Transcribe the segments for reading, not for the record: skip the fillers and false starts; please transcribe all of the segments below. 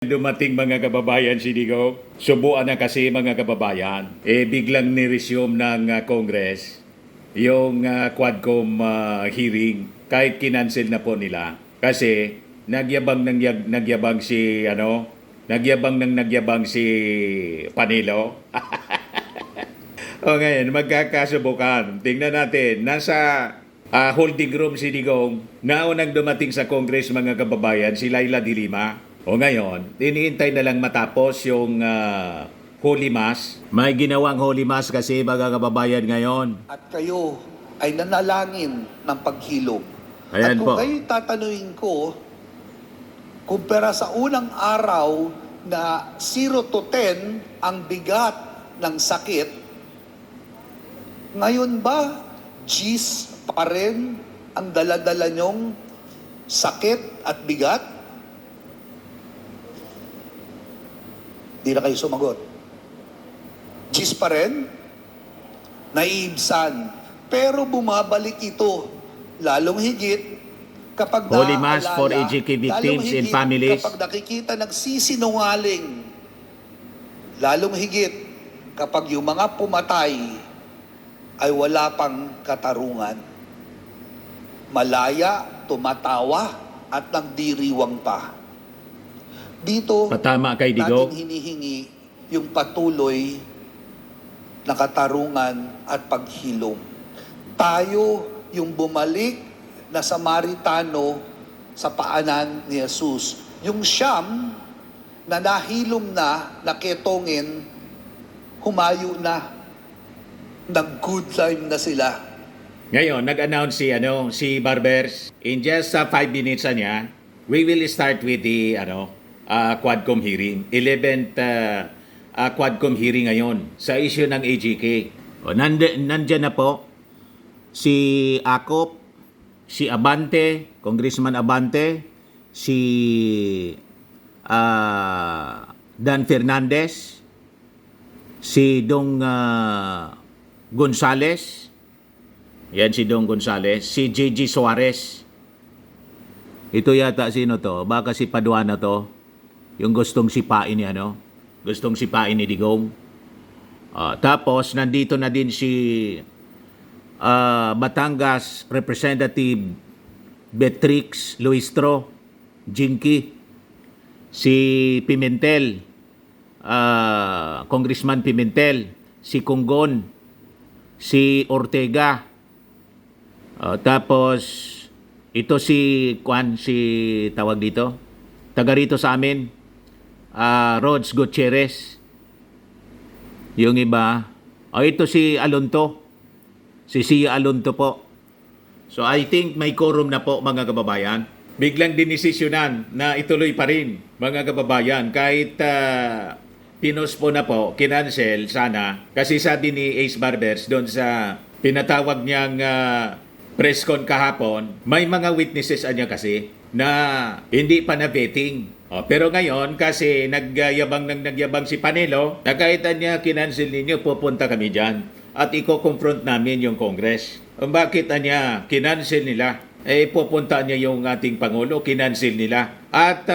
Dumating mga kababayan si Digo. Subuan na kasi mga kababayan. Biglang ni-resume ng Congress yung Quadcom hearing kahit kinancel na po nila. Kasi nagyabang si nagyabang si Panelo. O ngayon, magkakasubukan. Tingnan natin, nasa holding room si Digong. Naunang dumating sa Congress mga kababayan, si Laila de Lima. O ngayon, iniintay na lang matapos yung Holy Mass. May ginawang Holy Mass kasi mga kababayan ngayon. At kayo ay nanalangin ng paghilom. Ayan At kung po. kayo'y tatanungin ko, kumpara sa unang araw na 0 to 10 ang bigat ng sakit, ngayon ba, G's pa rin ang daladala nyong sakit at bigat? Di na kayo sumagot. G's pa rin? Naiibsan. Pero bumabalik ito, lalong higit kapag Holy Mass naaalala, for EJK victims lalong and higit families. kapag nakikita nagsisinungaling, lalong higit kapag yung mga pumatay ay wala pang katarungan. Malaya, tumatawa, at nagdiriwang pa. Dito, Patama kay Digong. natin hinihingi yung patuloy na katarungan at paghilom. Tayo yung bumalik na Samaritano sa paanan ni Jesus. Yung siyam na nahilom na, naketongin, humayo na. Nag-good time na sila. Ngayon, nag-announce si Barbers. In just 5 minutes niya, we will start with the Quadcom hearing. 11th Quadcom hearing ngayon sa issue ng AGK. O, nandyan na po si Acop, si Abante, Congressman Abante, si Dan Fernandez, si Dong Gonzales, yan si Dong Gonzales, si JG Suarez. Ito yata sino to? Baka si Paduano to. Yung gustong sipain ni gustong sipain ni Digong. Tapos nandito na din si Batangas Representative Beatrix Luistro Jinky, si Pimentel, Congressman Pimentel, si Kunggon, si Ortega, tapos ito si tawag dito, taga rito sa amin, Rods Gutierrez. Yung iba, ito si Alonto, si Sia Alonto po. So I think may quorum na po mga kababayan. Biglang dinesisyonan na ituloy pa rin mga kababayan kahit pinospo na po, kinancel sana. Kasi sabi ni Ace Barbers doon sa pinatawag niyang press con kahapon, may mga witnesses niya kasi na hindi pa na-vetting. Pero ngayon, kasi nagyabang si Panelo, na kahit niya kinancel ninyo, pupunta kami dyan. At i-confront namin yung Congress. Bakit niya kinancel nila? Pupunta niya yung ating Pangulo, kinancel nila. At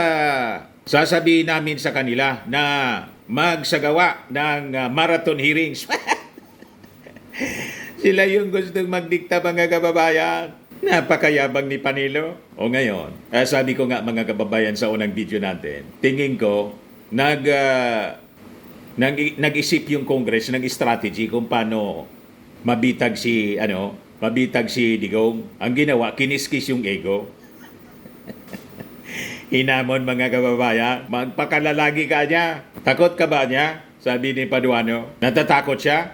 sasabihin namin sa kanila na magsagawa ng marathon hearings. Sila yung gustong magdikta mga kababayan. Napakayabang ni Panelo. O ngayon, sabi ko nga mga kababayan sa unang video natin, tingin ko, nag-isip yung Congress ng strategy kung paano mabitag si Digong. Ang ginawa, kiniskis yung ego. Hinamon mga kababayan, magpakalalagi ka niya. Takot ka ba niya? Sabi ni Paduano. Natatakot siya?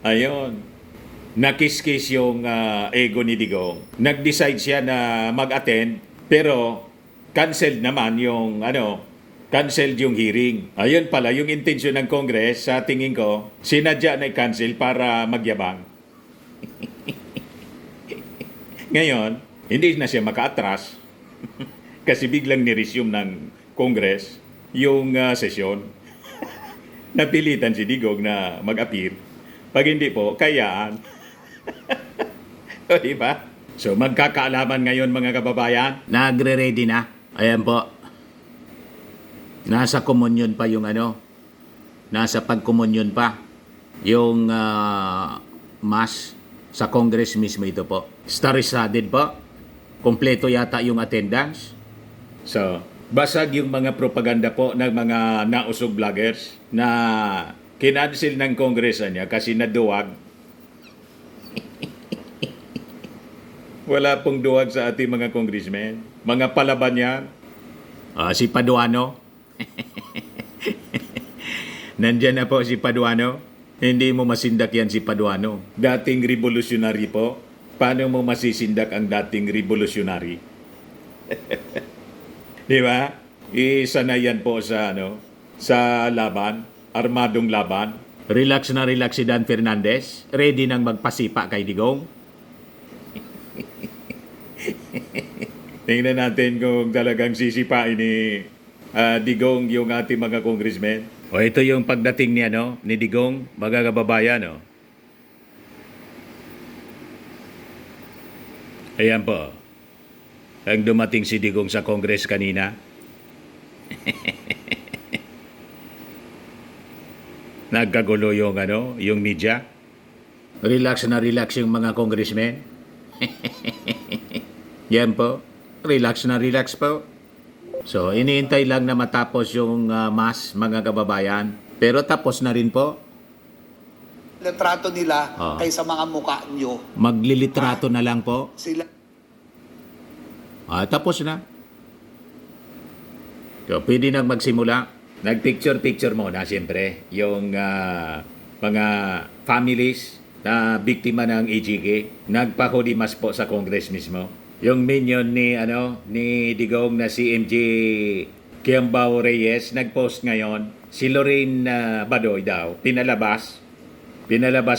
Ayun. Nakiskis yung ego ni Digong. Nag-decide siya na mag-attend, pero canceled naman yung canceled yung hearing. Ayun pala, yung intention ng Congress, sa tingin ko, sinadya na i-cancel para magyabang. Ngayon, hindi na siya maka-atras kasi biglang ni-resume ng Congress yung sesyon. Napilitan si Digong na mag-appear. Pag hindi po, kayaan. O diba? So magkakaalaman ngayon mga kababayan. Nagre-ready na. Ayan po. Nasa komunyon pa yung ano, nasa pagkomunyon pa yung mass sa Congress mismo ito po. Star-studded po. Kompleto yata yung attendance. So, basag yung mga propaganda po ng mga nausog vloggers na kinancel ng kongresan niya kasi naduwag. Wala pong duwag sa ating mga congressmen. Mga palaban yan. Si Paduano. Nandyan na po si Paduano. Hindi mo masindak yan si Paduano. Dating revolutionary po. Paano mo masisindak ang dating revolutionary? Di ba? Isa na yan po sa, sa laban. Armadong laban. Relax na relax si Dan Fernandez. Ready nang magpasipa kay Digong. Tingnan natin kung talagang sisipain ni Digong yung ating mga congressmen. O ito yung pagdating niya, ni Digong, mga kababayan, Ayan po. Ang dumating si Digong sa Congress kanina. Nagkagulo yung, yung media. Relax na relax yung mga congressmen. Yan po. Relax na relax po. So, iniintay lang na matapos yung mass, mga kababayan. Pero tapos na rin po. Litrato nila kaysa mga mukha nyo. Maglilitrato na lang po. Sila Tapos na. So, pwede nang magsimula. Nag-picture-picture muna, siyempre, yung mga families na biktima ng EJK. Nagpahulimas po sa Congress mismo. Yung minion ni Digong na si MJ Kiambao Reyes, nag-post ngayon, si Lorraine Badoy daw, pinalabas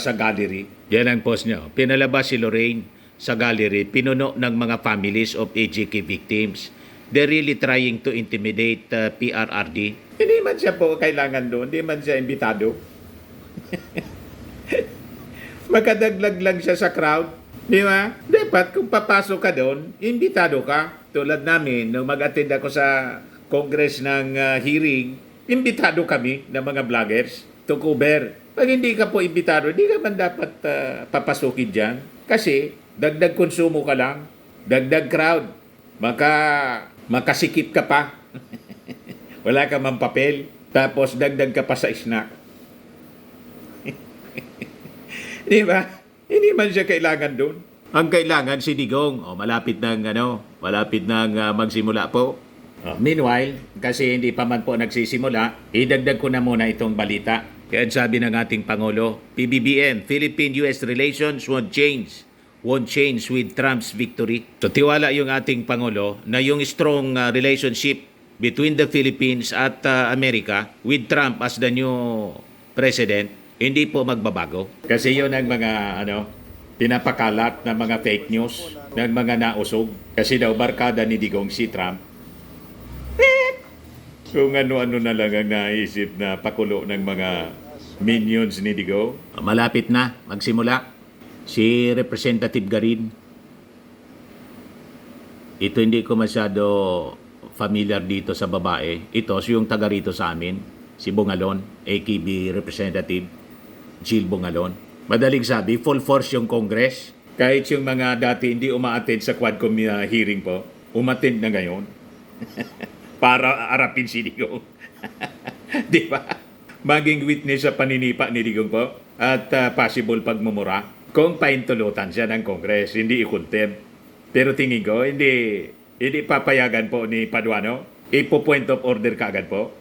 sa gallery. Yan ang post niya. Pinalabas si Lorraine sa gallery, pinuno ng mga families of EJK victims. They're really trying to intimidate PRRD. Hindi man siya po kailangan doon, hindi man siya imbitado. Makadaglag lang siya sa crowd. Di ba? Dapat kung papasok ka doon, imbitado ka. Tulad namin, nung mag-attend ako sa Congress ng hearing, imbitado kami ng mga vloggers to cover. Pag hindi ka po imbitado, hindi ka man dapat papasukin dyan. Kasi dagdag konsumo ka lang, dagdag crowd, makasikip ka pa. Wala ka mang papel, tapos dagdag ka pa sa snack. Di ba? Hindi man siya kailangan doon. Ang kailangan si Digong, malapit nang magsimula po. Meanwhile, kasi hindi pa man po nagsisimula, idagdag ko na muna itong balita. Kaya sabi ng ating Pangulo, PBBM, Philippine-US relations won't change with Trump's victory. So tiwala yung ating Pangulo na yung strong relationship between the Philippines at Amerika with Trump as the new president, hindi po magbabago. Kasi yun ang mga pinapakalat na mga fake news ng mga nausog. Kasi daw barkada ni Digong si Trump. Kung ano-ano na lang ang naisip na pakulo ng mga minions ni Digong. Malapit na magsimula. Si Representative Garin. Ito hindi ko masyado familiar dito sa babae. Ito yung taga rito sa amin. Si Bungalon, AKB Representative Jill Bungalon. Madaling sabi, full force yung Congress. Kahit yung mga dati hindi umaattend sa Quadcom hearing po, umattend na ngayon. Para arapin si Digong. Di ba? Maging witness sa paninipa ni Digong po at possible pagmumura kung paintulutan siya ng Congress, hindi i-contempt. Pero tingin ko, hindi papayagan po ni Paduano. Ipo-point of order ka agad po.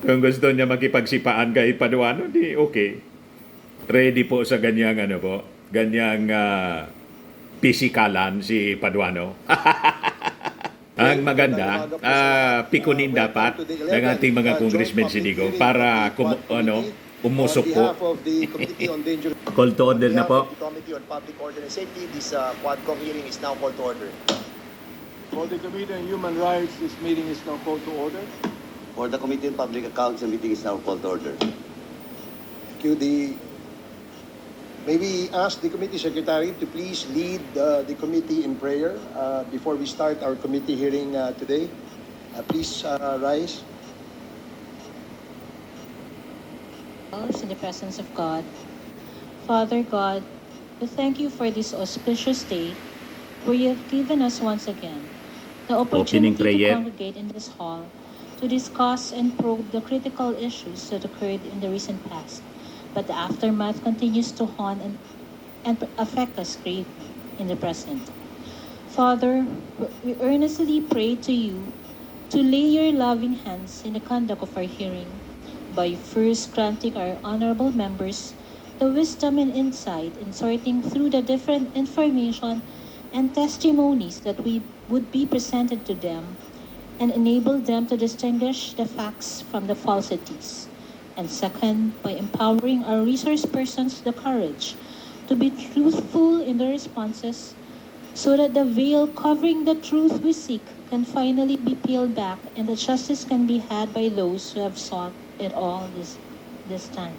Kung gusto niya makipagsipaan kay Paduano, di okay. Ready po sa ganyang ganyang pisikalan si Paduano. Ang maganda, pikunin dapat ng ating mga congressmen si Digong para umusok po. Call to order na po. Committee on Public Order and Safety, this Quadcom hearing is now called to order. For the Committee on Human Rights, this meeting is now called to order. For the Committee on Public Accounts, the meeting is now called to order. May we ask the committee secretary to please lead the committee in prayer before we start our committee hearing today? Please rise. In the presence of God. Father God, we thank you for this auspicious day where you have given us once again the opportunity to prayer. congregate in this hall to discuss and probe the critical issues that occurred in the recent past, but the aftermath continues to haunt and affect us gravely in the present. Father, we earnestly pray to you to lay your loving hands in the conduct of our hearing by first granting our honorable members the wisdom and insight in sorting through the different information and testimonies that we would be presented to them and enable them to distinguish the facts from the falsities. And second, by empowering our resource persons the courage to be truthful in their responses so that the veil covering the truth we seek can finally be peeled back and the justice can be had by those who have sought it all this time.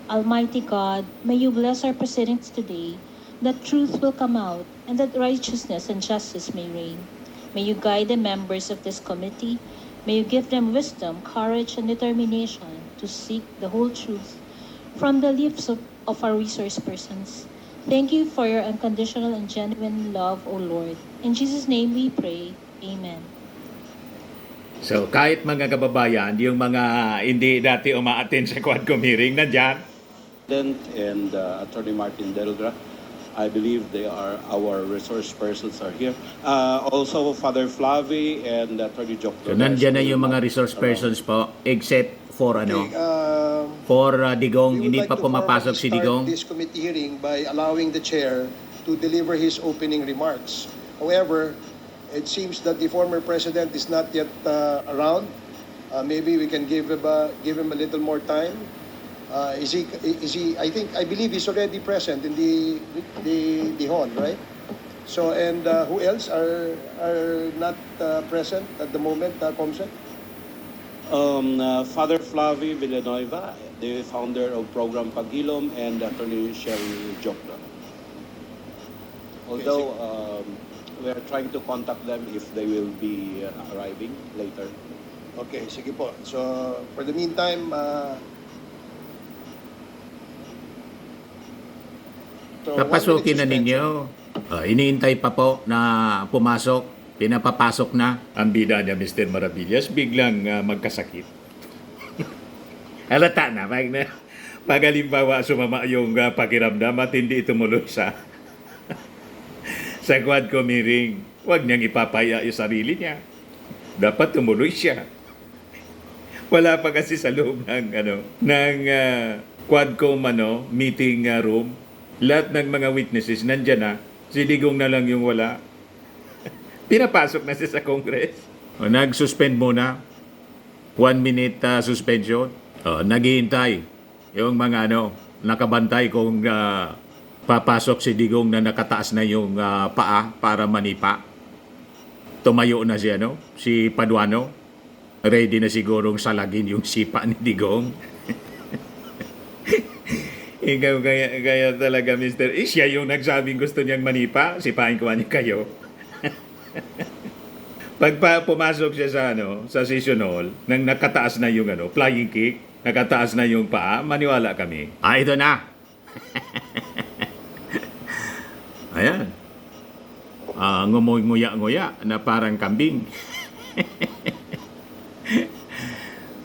Almighty God, may you bless our proceedings today, that truth will come out and that righteousness and justice may reign. May you guide the members of this committee. May you give them wisdom, courage, and determination to seek the whole truth from the lips of our resource persons. Thank you for your unconditional and genuine love, O Lord. In Jesus' name we pray. Amen. So kahit mga kababayan, yung mga hindi dati umaattend sa Quadcom hearing, nandyan. And Attorney Martin Delgra. I believe they are our resource persons are here. Also, Father Flavi and Attorney Jock. So nandyan na yung mga resource persons po, except for for Digong, We would hindi like pa to pumapasok si formally Digong. start this committee hearing by allowing the chair to deliver his opening remarks. However, it seems that the former president is not yet around. Maybe we can give him a little more time. Is he? I believe he's already present in the hall, right? So and who else are not present at the moment, Comsec? Father Flavi Villanueva, the founder of Program Pagilom, and Attorney Sherry Jokla. Although we are trying to contact them if they will be arriving later. Okay, sige po. So for the meantime, so Papasukin na 1 minute ninyo. Iniintay pa po na pumasok. Pinapapasok na ang bida niya, Mr. Maravillas. Biglang magkasakit. Halata na. Pag halimbawa sumama yung pakiramdam at hindi tumuloy sa Quadcom hearing, huwag niyang ipapaya yung sarili niya. Dapat tumuloy siya. Wala pa kasi sa loob ng Quadcom meeting room. Lahat ng mga witnesses nandyan na. Si Digong na lang yung wala. Pinapasok na siya sa Congress. Nag-suspend muna. 1 minute suspension. Naghihintay. Yung mga nakabantay kung papasok si Digong na nakataas na yung paa para manipa. Tumayo na siya, si Paduano. Ready na sigurong salagin yung sipa ni Digong. Ikaw kaya talaga, Mr. Siya yung nagsabing gusto niyang manipa. Sipain ko niya kayo. Pag pumasok siya sa session hall, nang nakataas na yung flying kick, nakataas na yung paa, maniwala kami. Ito na. Ayan. Nguya-nguya na parang kambing.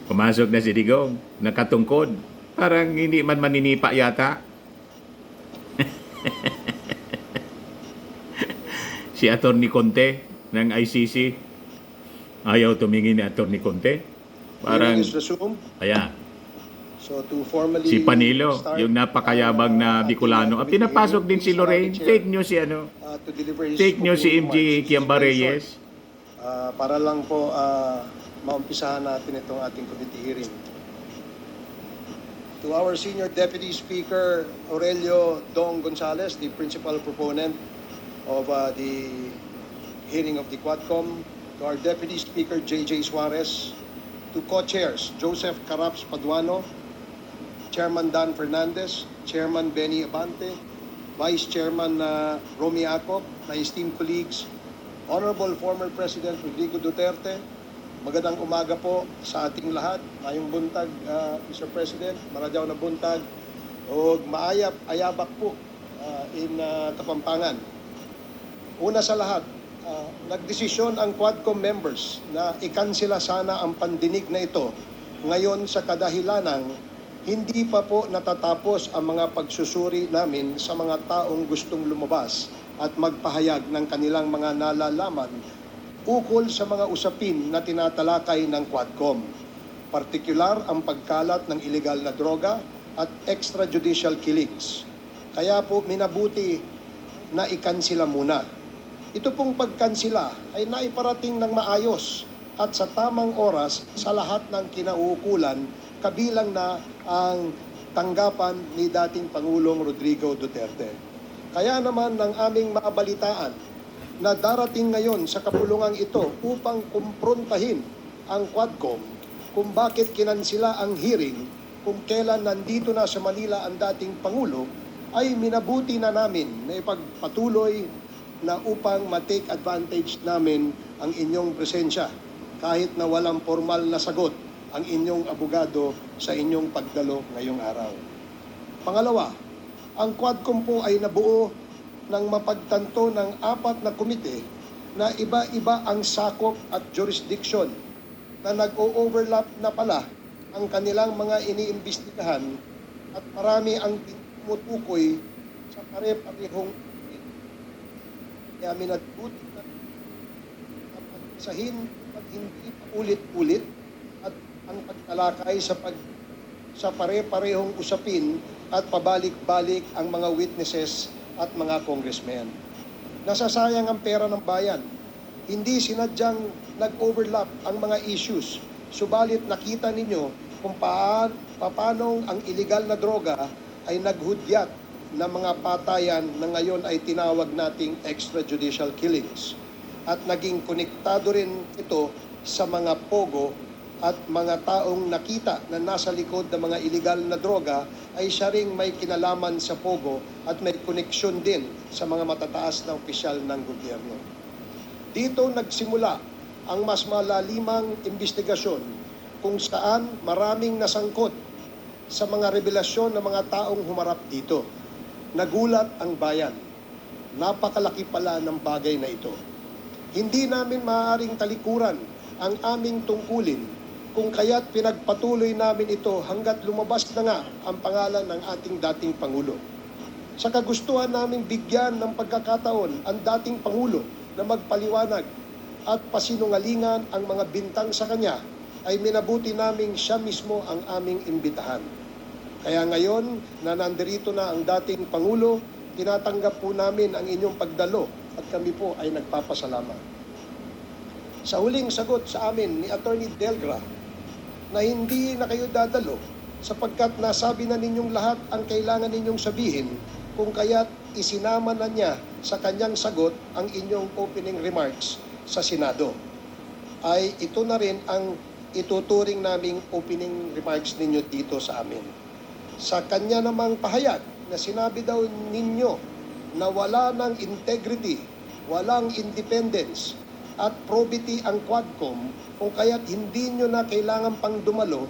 Pumasok na si Digong, nakatungkod. Parang hindi man maninipa yata. Si Attorney Conte ng ICC, ayaw tumingin ni Attorney Conte. Parang, hearing is resumed. ayan, So to formally si Panilo, start, yung napakayabang na Bicolano. At pinapasok din si Lorraine. Fake news si to deliver his Fake news si opening MJ remarks. Kiamba Very short. Reyes. Para lang po maumpisahan natin itong ating committee hearing. To our Senior Deputy Speaker Aurelio Dong Gonzales, the principal proponent of the hearing of the Quadcom, to our Deputy Speaker J.J. Suarez, to co-chairs Joseph Caraps Paduano, Chairman Dan Fernandez, Chairman Benny Abante, Vice Chairman Romy Acop, my esteemed colleagues, Honorable former President Rodrigo Duterte, Magandang umaga po sa ating lahat. Mayong buntag, Mr. President, maradyaw na buntag o maayab-ayabak po Kapampangan. Una sa lahat, nagdesisyon ang Quadcom members na ikansela sana ang pandinig na ito ngayon sa kadahilanang hindi pa po natatapos ang mga pagsusuri namin sa mga taong gustong lumabas at magpahayag ng kanilang mga nalalaman ukol sa mga usapin na tinatalakay ng Quadcom. Partikular ang pagkalat ng ilegal na droga at extrajudicial killings. Kaya po minabuti na ikansila muna. Ito pong pagkansila ay naiparating ng maayos at sa tamang oras sa lahat ng kinauukulan, kabilang na ang tanggapan ni dating Pangulong Rodrigo Duterte. Kaya naman ng aming maabalitaan na darating ngayon sa kapulungang ito upang kumprontahin ang Quadcom kung bakit kinansila ang hearing kung kailan nandito na sa Manila ang dating Pangulo, ay minabuti na namin na ipagpatuloy na upang ma-take advantage namin ang inyong presensya kahit na walang formal na sagot ang inyong abogado sa inyong pagdalo ngayong araw. Pangalawa, ang Quadcom po ay nabuo ng mapagtanto ng 4 na komite na iba-iba ang sakop at jurisdiction na nag-o-overlap na pala ang kanilang mga iniimbestigahan at marami ang tumutukoy sa pare-parehong kaya minabuti na pagsahin at hindi ulit-ulit at ang pagtalakay sa pare-parehong usapin at pabalik-balik ang mga witnesses at mga congressmen. Nasasayang ang pera ng bayan. Hindi sinadyang nag-overlap ang mga issues. Subalit nakita ninyo kung paano ang iligal na droga ay naghudyat ng mga patayan na ngayon ay tinawag nating extrajudicial killings. At naging konektado rin ito sa mga pogo at mga taong nakita na nasa likod ng mga iligal na droga ay siya ring may kinalaman sa pogo at may koneksyon din sa mga matataas na opisyal ng gobyerno. Dito nagsimula ang mas malalimang investigasyon kung saan maraming nasangkot sa mga revelasyon ng mga taong humarap dito. Nagulat ang bayan. Napakalaki pala ng bagay na ito. Hindi namin maaaring talikuran ang aming tungkulin kung kaya't pinagpatuloy namin ito hanggat lumabas na nga ang pangalan ng ating dating Pangulo. Sa kagustuhan naming bigyan ng pagkakataon ang dating Pangulo na magpaliwanag at pasinungalingan ang mga bintang sa kanya, ay minabuti naming siya mismo ang aming imbitahan. Kaya ngayon na nandirito na ang dating Pangulo, tinatanggap po namin ang inyong pagdalo at kami po ay nagpapasalamat. Sa huling sagot sa amin ni Attorney Delgra na hindi na kayo dadalo sapagkat nasabi na ninyong lahat ang kailangan ninyong sabihin, kung kaya't isinama na niya sa kanyang sagot ang inyong opening remarks sa Senado. Ay ito na rin ang ituturing naming opening remarks ninyo dito sa amin. Sa kanya namang pahayag na sinabi daw ninyo na wala ng integrity, walang independence at probity ang Quadcom, kung kaya't hindi nyo na kailangan pang dumalo,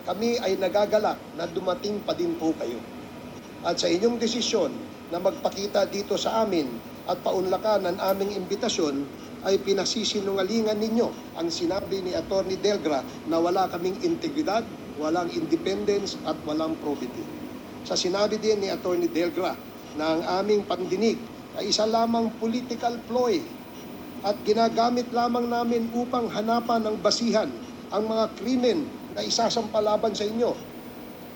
kami ay nagagalak na dumating pa din po kayo. At sa inyong desisyon na magpakita dito sa amin at paunlakan ang aming imbitasyon, ay pinasisinungalingan ninyo ang sinabi ni Attorney Delgra na wala kaming integridad, walang independence at walang probity. Sa sinabi din ni Attorney Delgra na ang aming pandinig ay isa lamang political ploy at ginagamit lamang namin upang hanapan ng basihan ang mga krimen na isasampalaban sa inyo.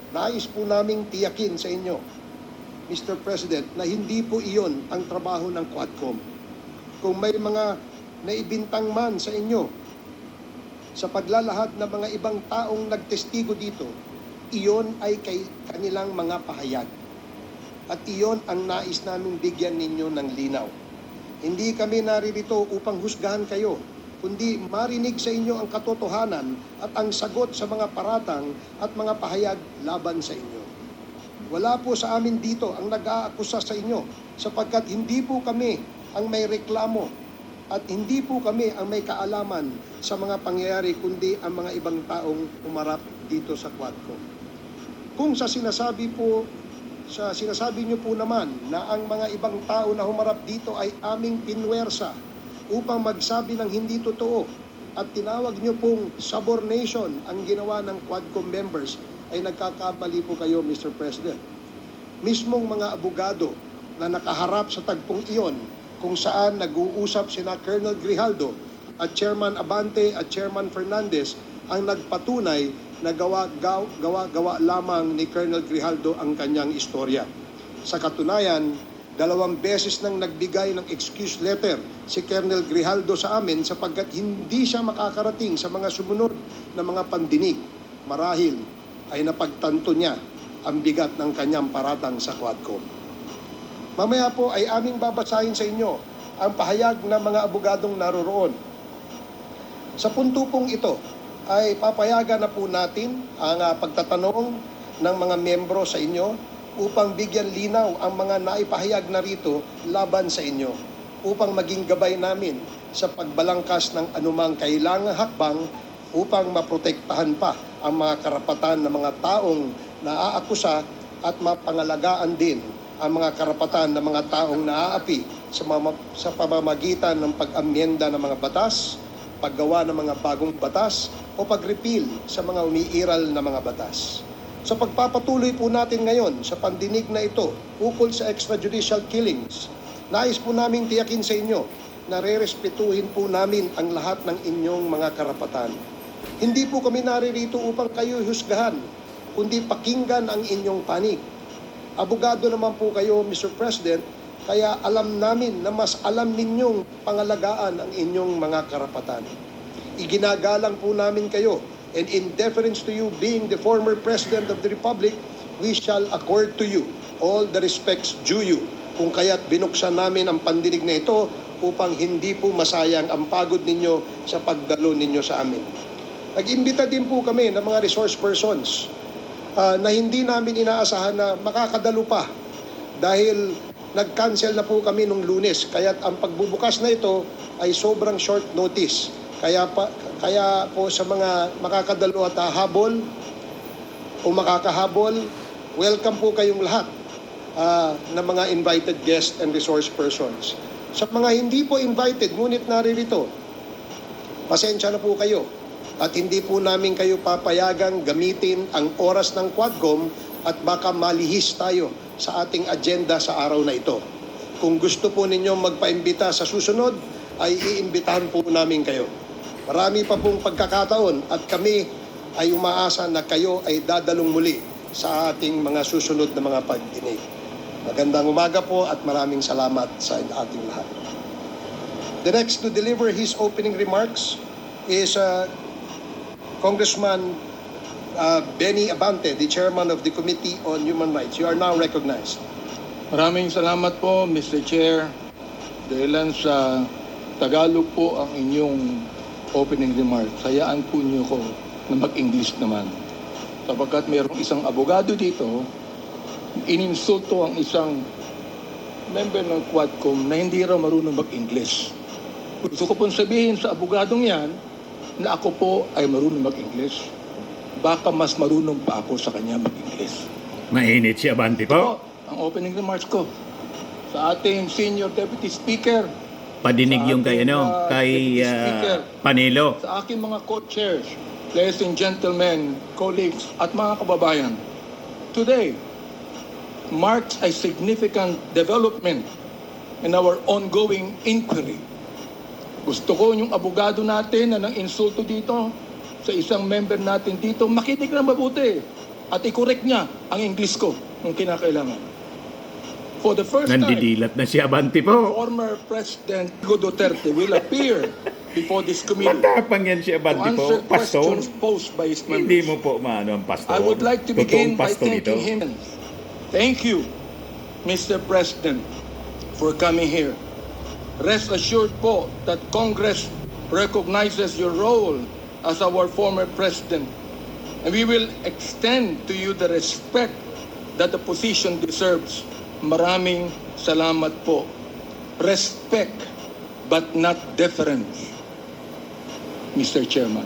Nais po naming tiyakin sa inyo, Mr. President, na hindi po iyon ang trabaho ng Quadcom. Kung may mga naibintang man sa inyo sa paglalahad ng mga ibang taong nagtestigo dito, iyon ay kay kanilang mga pahayag. At iyon ang nais naming bigyan ninyo ng linaw. Hindi kami naririto upang husgahan kayo, kundi marinig sa inyo ang katotohanan at ang sagot sa mga paratang at mga pahayag laban sa inyo. Wala po sa amin dito ang nag-aakusa sa inyo sapagkat hindi po kami ang may reklamo at hindi po kami ang may kaalaman sa mga pangyayari kundi ang mga ibang taong umarap dito sa Quadcom. Kung sa sinasabi niyo po naman na ang mga ibang tao na humarap dito ay aming pinwersa upang magsabi ng hindi totoo at tinawag niyo pong subornation ang ginawa ng Quadcom members, ay nagkakamali po kayo, Mr. President. Mismong mga abogado na nakaharap sa tagpong iyon kung saan nag-uusap sina Colonel Grijaldo at Chairman Abante at Chairman Fernandez ang nagpatunay na gawa lamang ni Colonel Grijaldo ang kanyang istorya. Sa katunayan, 2 beses nang nagbigay ng excuse letter si Colonel Grijaldo sa amin sapagkat hindi siya makakarating sa mga sumunod na mga pandinig. Marahil ay napagtanto niya ang bigat ng kanyang paratang sa Quadcom. Mamaya po ay aming babasahin sa inyo ang pahayag ng mga abogadong naroroon. Sa punto pong ito ay papayagan na po natin ang pagtatanong ng mga miyembro sa inyo upang bigyan linaw ang mga naipahayag na rito laban sa inyo, upang maging gabay namin sa pagbalangkas ng anumang kailangang hakbang upang maprotektahan pa ang mga karapatan ng mga taong naaakusa at mapangalagaan din ang mga karapatan ng mga taong naaapi sa pamamagitan ng pag-amyenda ng mga batas, paggawa ng mga bagong batas o pag-repeal sa mga umiiral na mga batas. Sa pagpapatuloy po natin ngayon sa pandinig na ito ukol sa extrajudicial killings, nais po namin tiyakin sa inyo na rerespetuhin po namin ang lahat ng inyong mga karapatan. Hindi po kami naririto upang kayo husgahan, kundi pakinggan ang inyong panig. Abogado naman po kayo, Mr. President, kaya alam namin na mas alam ninyong pangalagaan ang inyong mga karapatan. Iginagalang po namin kayo, and in deference to you being the former President of the Republic, we shall accord to you all the respects due you. Kung kaya't binuksan namin ang pandinig na ito upang hindi po masayang ang pagod ninyo sa pagdalo ninyo sa amin. Nag-imbita din po kami ng mga resource persons na hindi namin inaasahan na makakadalo pa dahil nag-cancel na po kami nung Lunes. Kaya ang pagbubukas na ito ay sobrang short notice. Kaya po sa mga makakadalo at habol o makakahabol, welcome po kayong lahat na mga invited guests and resource persons. Sa mga hindi po invited, ngunit naririto, pasensya na po kayo. At hindi po namin kayo papayagang gamitin ang oras ng Quadcom at baka malihis tayo sa ating agenda sa araw na ito. Kung gusto po ninyo magpaimbita sa susunod, ay iimbitahan po namin kayo. Marami pa pong pagkakataon at kami ay umaasa na kayo ay dadalong muli sa ating mga susunod na mga pagdinig. Magandang umaga po at maraming salamat sa ating lahat. The next to deliver his opening remarks is Congressman Benny Abante, the chairman of the Committee on Human Rights. You are now recognized. Maraming salamat po, Mr. Chair. Dahilan sa Tagalog po ang inyong opening remarks, hayaan po niyo ko na mag-English naman. Sapagkat mayroong isang abogado dito, ininsulto ang isang member ng Quadcom na hindi raw marunong mag-English. Gusto ko pong sabihin sa abogadong yan na ako po ay marunong mag-English. Baka mas marunong pa ako sa kanya mag-English. Mainit si Abante po. Ito ang opening remarks ko sa ating Senior Deputy Speaker, Padinig yung kay, Deputy kay Speaker, Panelo. sa aking mga co-chairs, ladies and gentlemen, colleagues, at mga kababayan. Today marks a significant development in our ongoing inquiry. Gusto ko yung abogado natin na nang insulto dito sa isang member natin dito, makinig na mabuti at i-correct niya ang English ko kung kinakailangan. For the first time, Nandidilat na si Abante po. former President Duterte will appear before this committee Matapang yan si to Abante po. answer Pastor. questions posed by his Hindi members. mo po maano ang pastor. I would like to begin Totoong by pastor ito. thanking him. Thank you, Mr. President, for coming here. Rest assured po that Congress recognizes your role as our former president, and we will extend to you the respect that the position deserves. Maraming salamat po. Respect but not deference, Mr. Chairman.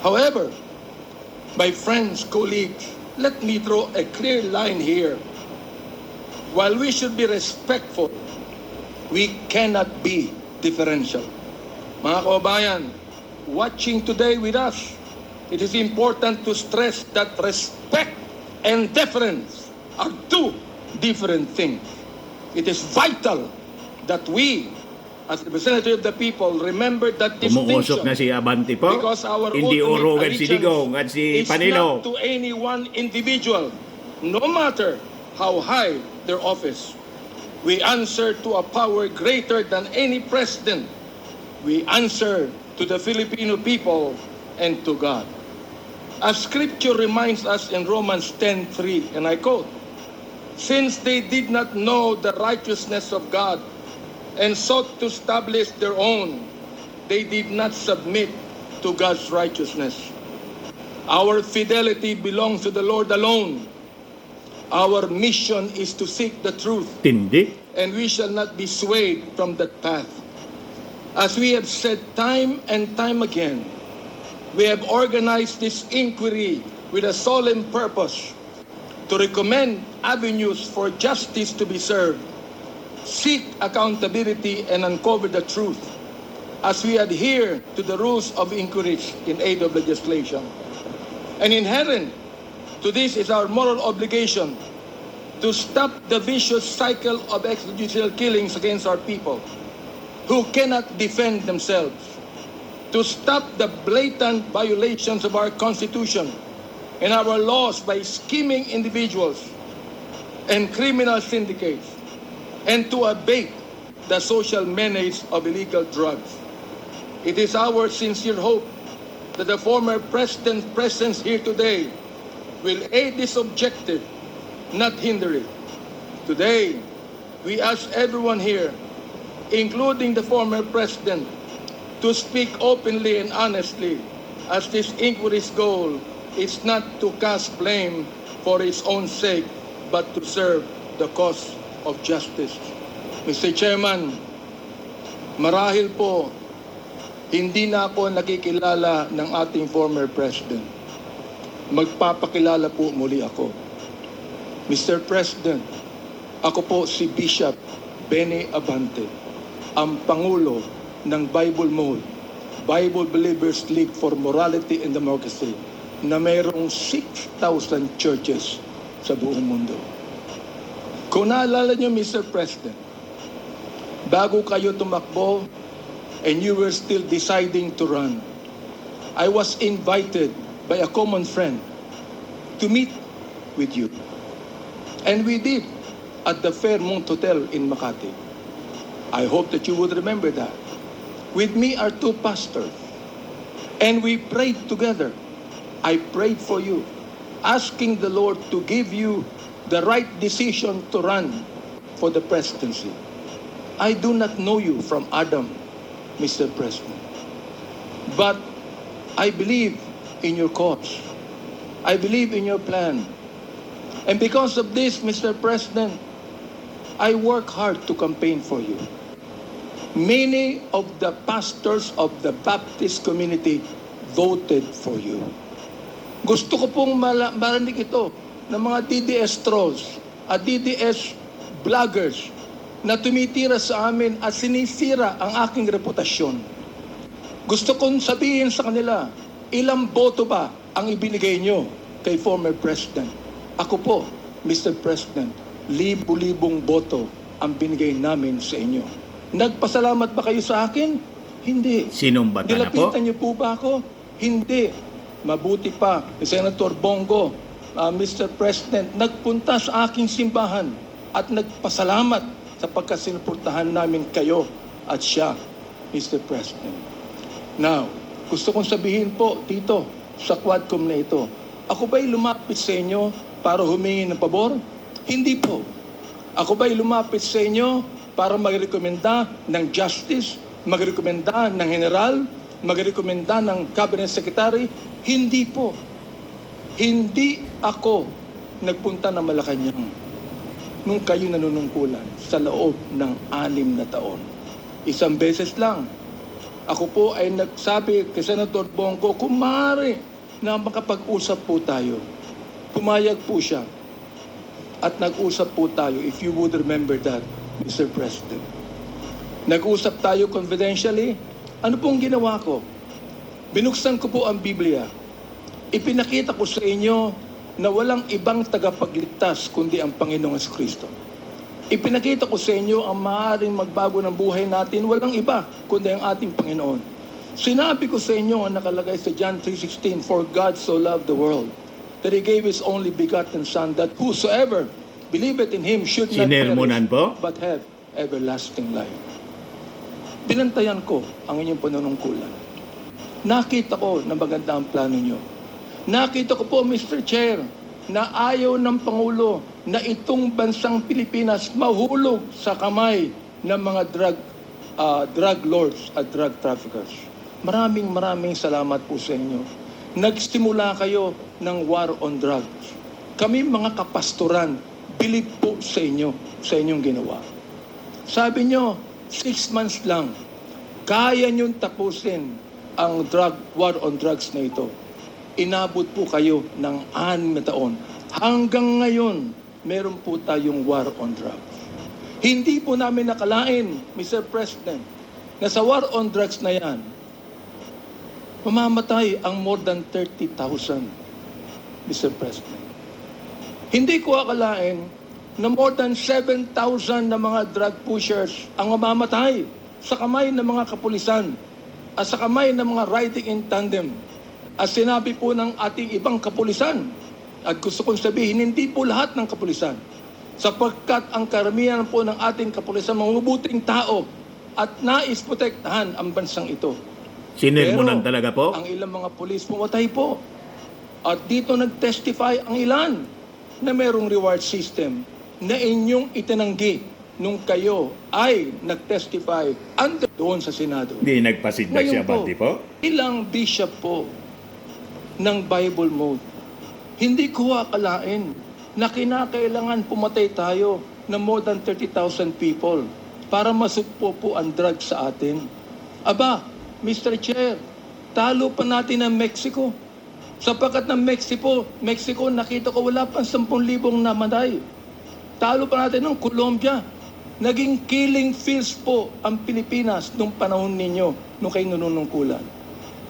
However, my friends, colleagues, let me draw a clear line here. While we should be respectful, we cannot be differential. Mga kababayan, watching today with us, it is important to stress that respect and deference are two different things. It is vital that we, as representative of the people, remember that Umuusok distinction. na si Abante po. Because our Hindi ultimate urugan si allegiance Digong at si is Panilo. not to any one individual, no matter how high their office. We answer to a power greater than any president. We answer to the Filipino people and to God. As Scripture reminds us in Romans 10:3, and I quote, "Since they did not know the righteousness of God and sought to establish their own, they did not submit to God's righteousness." Our fidelity belongs to the Lord alone. Our mission is to seek the truth, Tindi. and we shall not be swayed from that path. As we have said time and time again, we have organized this inquiry with a solemn purpose to recommend avenues for justice to be served, seek accountability, and uncover the truth as we adhere to the rules of inquiries in aid of legislation. And inherent to this is our moral obligation to stop the vicious cycle of extrajudicial killings against our people who cannot defend themselves, to stop the blatant violations of our Constitution and our laws by scheming individuals and criminal syndicates, and to abate the social menace of illegal drugs. It is our sincere hope that the former president's presence here today will aid this objective, not hinder it. Today, we ask everyone here, including the former president, to speak openly and honestly, as this inquiry's goal is not to cast blame for its own sake, but to serve the cause of justice. Mr. Chairman, marahil po, hindi na ako nakikilala ng ating former president. Magpapakilala po muli ako. Mr. President, ako po si Bishop Benny Abante, ang Pangulo ng Bible Mode, Bible Believers League for Morality and Democracy, na mayroong 6,000 churches sa buong mundo. Kung naalala niyo, Mr. President, bago kayo tumakbo and you were still deciding to run, I was invited by a common friend to meet with you. And we did at the Fairmont Hotel in Makati. I hope that you would remember that. With me are two pastors, and we prayed together. I prayed for you, asking the Lord to give you the right decision to run for the presidency. I do not know you from Adam, Mr. President, but I believe in your cause. I believe in your plan. And because of this, Mr. President, I work hard to campaign for you. Many of the pastors of the Baptist community voted for you. Gusto ko pong marinig ito ng mga DDS trolls at DDS vloggers na tumitira sa amin at sinisira ang aking reputasyon. Gusto kong sabihin sa kanila, ilang boto ba ang ibinigay nyo kay former President? Ako po, Mr. President, libu-libong boto ang binigay namin sa inyo. Nagpasalamat ba kayo sa akin? Hindi. Sinumbatan na po? Nilapitan niyo po ba ako? Hindi. Mabuti pa, Senator Bongo, Mr. President, nagpunta sa aking simbahan at nagpasalamat sapagkat sinuportahan namin kayo at siya, Mr. President. Now, gusto kong sabihin po dito sa Quadcom na ito, ako ba'y lumapit sa inyo para humingi ng pabor? Hindi po. Ako ba'y lumapit sa inyo para magrekomenda ng justice, magrekomenda ng general, magrekomenda ng cabinet secretary? Hindi po. Hindi ako nagpunta ng Malacanang nung kayo nanunungkulan sa loob ng 6 na taon. Isang beses lang. Ako po ay nagsabi kay Senator Bongko, kung maaari na makapag-usap po tayo. Pumayag po siya. At nag-usap po tayo, if you would remember that, Mr. President. Nag-usap tayo confidentially. Ano pong ginawa ko? Binuksan ko po ang Biblia. Ipinakita ko sa inyo na walang ibang tagapagligtas kundi ang Panginoong Kristo. Ipinakita ko sa inyo ang maaaring magbago ng buhay natin, walang iba kundi ang ating Panginoon. Sinabi ko sa inyo ang nakalagay sa John 3:16, "For God so loved the world, that He gave His only begotten Son, that whosoever believeth in Him should not Sinermonan po? but have everlasting life." Binantayan ko ang inyong panunungkulan. Nakita ko na maganda ang plano nyo. Nakita ko po, Mr. Chair, na ayaw ng Pangulo na itong bansang Pilipinas mahulog sa kamay ng mga drug lords at drug traffickers. Maraming salamat po sa inyo. Nagsimula kayo ng war on drugs. Kami mga kapastoran, bilib po sa inyo, sa inyong ginawa. Sabi nyo, 6 months lang, kaya nyo tapusin ang war on drugs na ito. Inabot po kayo ng 6 na taon. Hanggang ngayon, meron po tayong war on drugs. Hindi po namin nakalain, Mr. President, na sa war on drugs na yan, mamamatay ang more than 30,000, Mr. President. Hindi ko akalain na more than 7,000 na mga drug pushers ang mamamatay sa kamay ng mga kapulisan at sa kamay ng mga riding in tandem. At sinabi po ng ating ibang kapulisan, at gusto kong sabihin, hindi po lahat ng kapulisan, sapagkat ang karamihan po ng ating kapulisan mga mabuting tao at nais protektahan ang bansang ito. Sinermonan Pero talaga po? ang ilang mga pulis pumatay po. At dito nag-testify ang ilan na merong reward system na inyong itinanggi nung kayo ay nag-testify doon sa Senado. Hindi nagpasidyak Ngayon siya, Bati po? ilang bishop po ng Bible mode. Hindi ko akalain na kinakailangan pumatay tayo ng more than 30,000 people para masugpo po ang drugs sa atin. Aba, Mr. Chair, talo pa natin ang Mexico. Sapagkat ng Mexico, nakita ko wala pang 10,000 namatay. Talo pa natin ng Colombia. Naging killing fields po ang Pilipinas nung panahon ninyo, nung kayo nanunungkulan.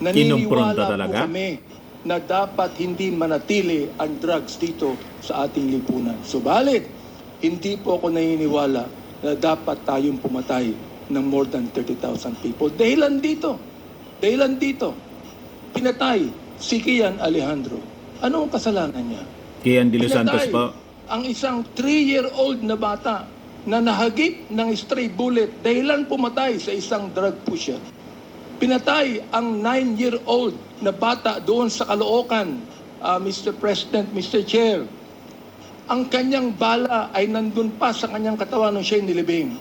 Kinumpronta Naniniwala po talaga? kami na dapat hindi manatili ang drugs dito sa ating lipunan. Subalit, hindi po ako naniniwala na dapat tayong pumatay ng more than 30,000 people. Dahilan dito, pinatay si Kian Alejandro. Ano ang kasalanan niya? Kian de los Santos Pinatay po? ang isang 3-year-old na bata na nahagip ng stray bullet dahilan pumatay sa isang drug pusher. Pinatay ang 9-year-old na bata doon sa Caloocan, Mr. President, Mr. Chair. Ang kanyang bala ay nandun pa sa kanyang katawan nung siya'y nilibing.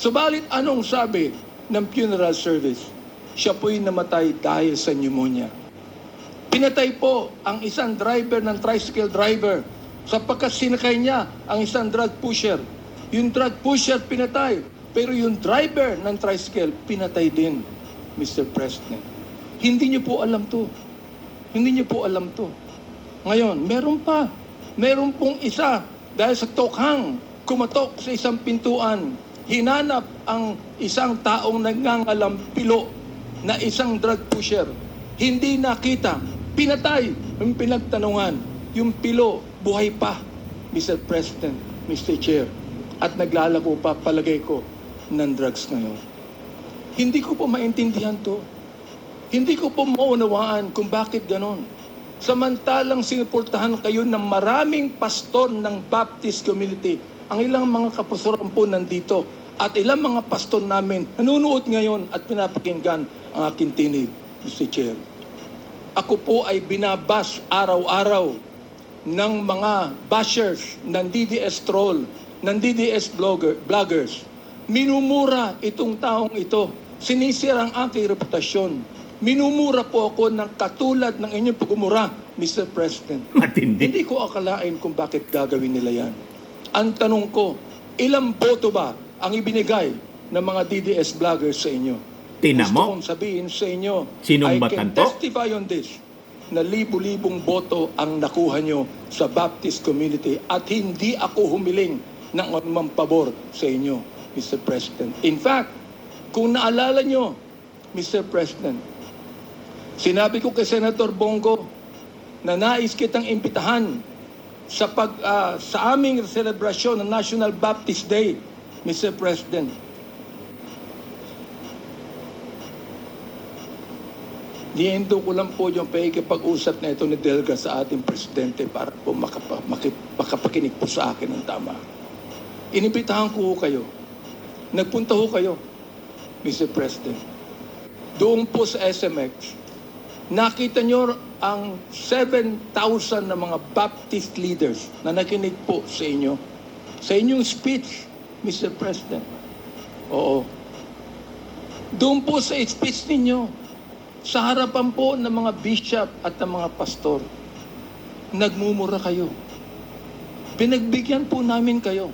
Subalit anong sabi ng funeral service? Siya po'y namatay dahil sa pneumonia. Pinatay po ang isang driver ng tricycle driver sapagkat sinakay niya ang isang drug pusher. Yung drug pusher pinatay, pero yung driver ng tricycle pinatay din, Mr. President. Hindi niyo po alam to. Hindi niyo po alam to. Ngayon, meron pong isa dahil sa tokhang kumatok sa isang pintuan, hinanap ang isang taong nangangalampilo na isang drug pusher. Hindi nakita. Pinatay ang pinagtanungan. Yung pilo, buhay pa, Mr. President, Mr. Chair. At naglalago pa, palagay ko, ng drugs ngayon. Hindi ko po maintindihan to. Hindi ko po maunawaan kung bakit ganon. Samantalang sinuportahan kayo ng maraming pastor ng Baptist community. Ang ilang mga kapastoran po nandito at ilang mga pastor namin nanunood ngayon at pinapakinggan ang aking tinig, Mr. Chair. Ako po ay binabas araw-araw ng mga bashers ng DDS troll, ng DDS vloggers. Minumura itong taong ito. Sinisira ang aking reputasyon. Minumura po ako ng katulad ng inyong pagmumura, Mr. President. Matindi. Hindi ko akalain kung bakit gagawin nila yan. Ang tanong ko, ilang boto ba ang ibinigay ng mga DDS vloggers sa inyo. Tingnan Gusto mo. kong sabihin sa inyo, Sinong I batan can to? testify on this, na libu-libong boto ang nakuha nyo sa Baptist community at hindi ako humiling ng anumang pabor sa inyo, Mr. President. In fact, kung naalala nyo, Mr. President, sinabi ko kay Senator Bongo na nais kitang imbitahan sa aming selebrasyon ng National Baptist Day, Mr. President. Niendo ko lang po yung pakikipag-usap na ito ni Delga sa ating presidente para po makapakinig po sa akin ng tama. Inibitahan ko kayo. Nagpunta ho kayo, Mr. President. Doon po sa SMX, nakita nyo ang 7,000 na mga Baptist leaders na nakinig po sa inyo. Sa inyong speech, Mr. President. Oo. Doon po sa speech ninyo, sa harapan po ng mga bishop at ng mga pastor, nagmumura kayo. Pinagbigyan po namin kayo.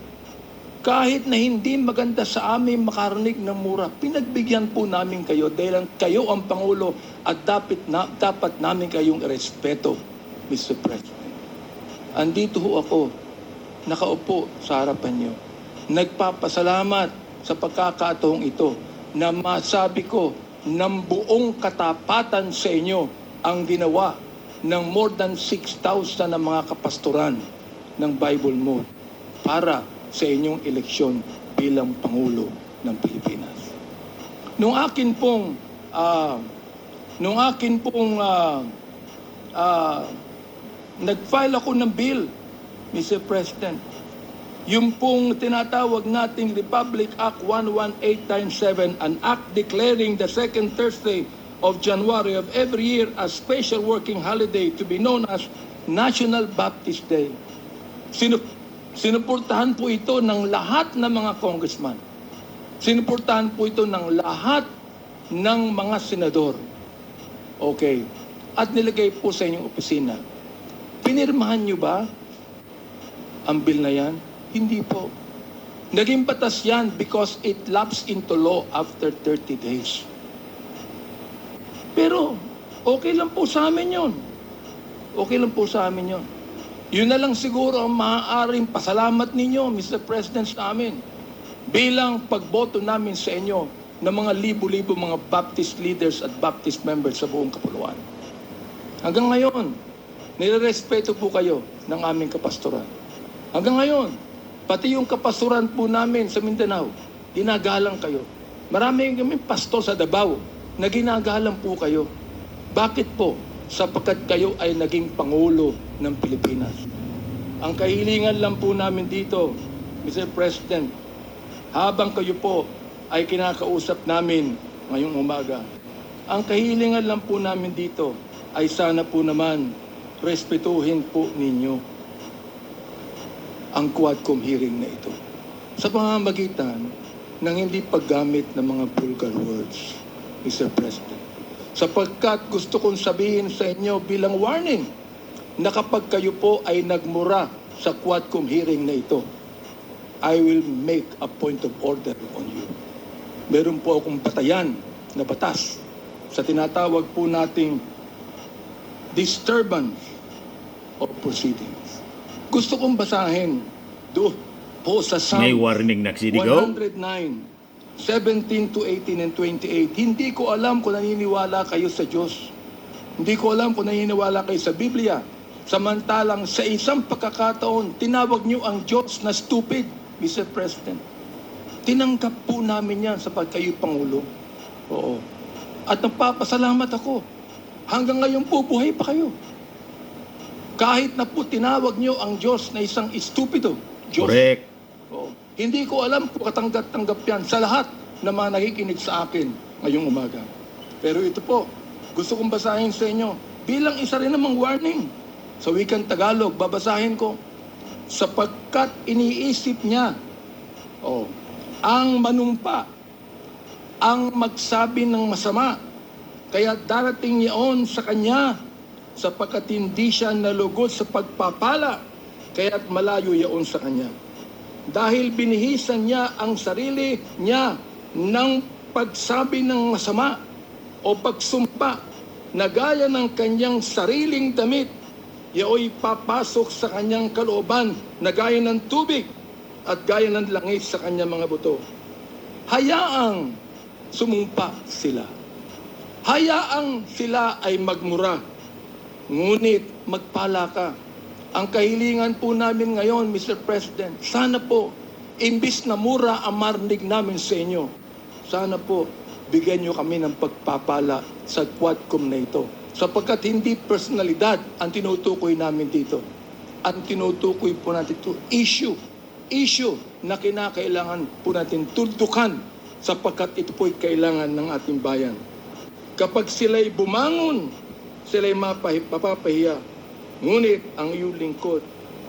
Kahit na hindi maganda sa amin makarinig ng mura, pinagbigyan po namin kayo dahil kayo ang Pangulo at dapat namin kayong irespeto, Mr. President. Andito ho ako, nakaupo sa harapan niyo. Nagpapasalamat sa pagkakataong ito na masabi ko ng buong katapatan sa inyo ang ginawa ng more than 6,000 na mga kapastoran ng Bible Mode para sa inyong eleksyon bilang Pangulo ng Pilipinas. Nung akin pong nag-file ako ng bill, Mr. President, yung pong tinatawag nating Republic Act 11897, an act declaring the second Thursday of January of every year as special working holiday to be known as National Baptist Day. Sinuportahan po ito ng lahat ng mga congressman. Sinuportahan po ito ng lahat ng mga senador. Okay. At nilagay po sa inyong opisina. Pinirmahan nyo ba ang bill na yan? Hindi po. Naging batas yan because it lapsed into law after 30 days. Pero, okay lang po sa amin yun. Okay lang po sa amin yun. Yun na lang siguro ang maaaring pasalamat ninyo, Mr. President, sa amin. Bilang pagboto namin sa inyo ng mga libo-libo mga Baptist leaders at Baptist members sa buong kapuluan. Hanggang ngayon, nirerespeto po kayo ng aming kapastoran. Hanggang ngayon, pati yung kapastoran po namin sa Mindanao, ginagalang kayo. Marami kami pastor sa Davao na ginagalang po kayo. Bakit po? Sapagkat kayo ay naging Pangulo ng Pilipinas. Ang kahilingan lang po namin dito, Mr. President, habang kayo po ay kinakausap namin ngayong umaga, ang kahilingan lang po namin dito ay sana po naman respetuhin po ninyo ang Quadcom hearing na ito sa pamamagitan ng hindi paggamit ng mga vulgar words, Mr. President. Sapagkat gusto kong sabihin sa inyo bilang warning na kapag kayo po ay nagmura sa Quadcom hearing na ito, I will make a point of order on you. Meron po akong batayan na batas sa tinatawag po nating disturbance of proceedings. Gusto kong basahin doon po sa Psalm May warning na sidigaw. 109, 17 to 18 and 28. Hindi ko alam kung naniniwala kayo sa Diyos. Hindi ko alam kung naniniwala kayo sa Biblia. Samantalang sa isang pagkakataon, tinawag niyo ang Diyos na stupid, Mr. President. Tinanggap po namin yan sapagkat kayo Pangulo. Oo. At nagpapasalamat ako. Hanggang ngayon po, buhay pa kayo. Kahit na po tinawag niyo ang Diyos na isang estupido. Diyos. Correct. Oo. Hindi ko alam kung katanggap-tanggap yan sa lahat na mga nakikinig sa akin ngayong umaga. Pero ito po, gusto kong basahin sa inyo bilang isa rin namang warning. Sa wikang Tagalog, babasahin ko. Sapagkat iniisip niya, ang manumpa, ang magsabi ng masama, kaya darating niyon sa kanya, sapagkat hindi siya nalugod sa pagpapala, kaya't malayo yaon sa kanya. Dahil binihisan niya ang sarili niya ng pagsabi ng masama o pagsumpa na gaya ng kanyang sariling damit, yaoy papasok sa kanyang kalooban na gaya ng tubig at gaya ng langis sa kanyang mga buto. Hayaang sumumpa sila. Hayaang sila ay magmura. Ngunit magpala ka. Ang kahilingan po namin ngayon, Mr. President, sana po, imbis na mura ang marinig namin sa inyo, sana po, bigyan nyo kami ng pagpapala sa Quadcom na ito. Sapagkat hindi personalidad ang tinutukoy namin dito. Ang tinutukoy po natin ito, issue na kinakailangan po natin tuldukan sapagkat ito po'y kailangan ng ating bayan. Kapag sila'y bumangon, sila'y mapapahiya, ngunit ang iyong lingkod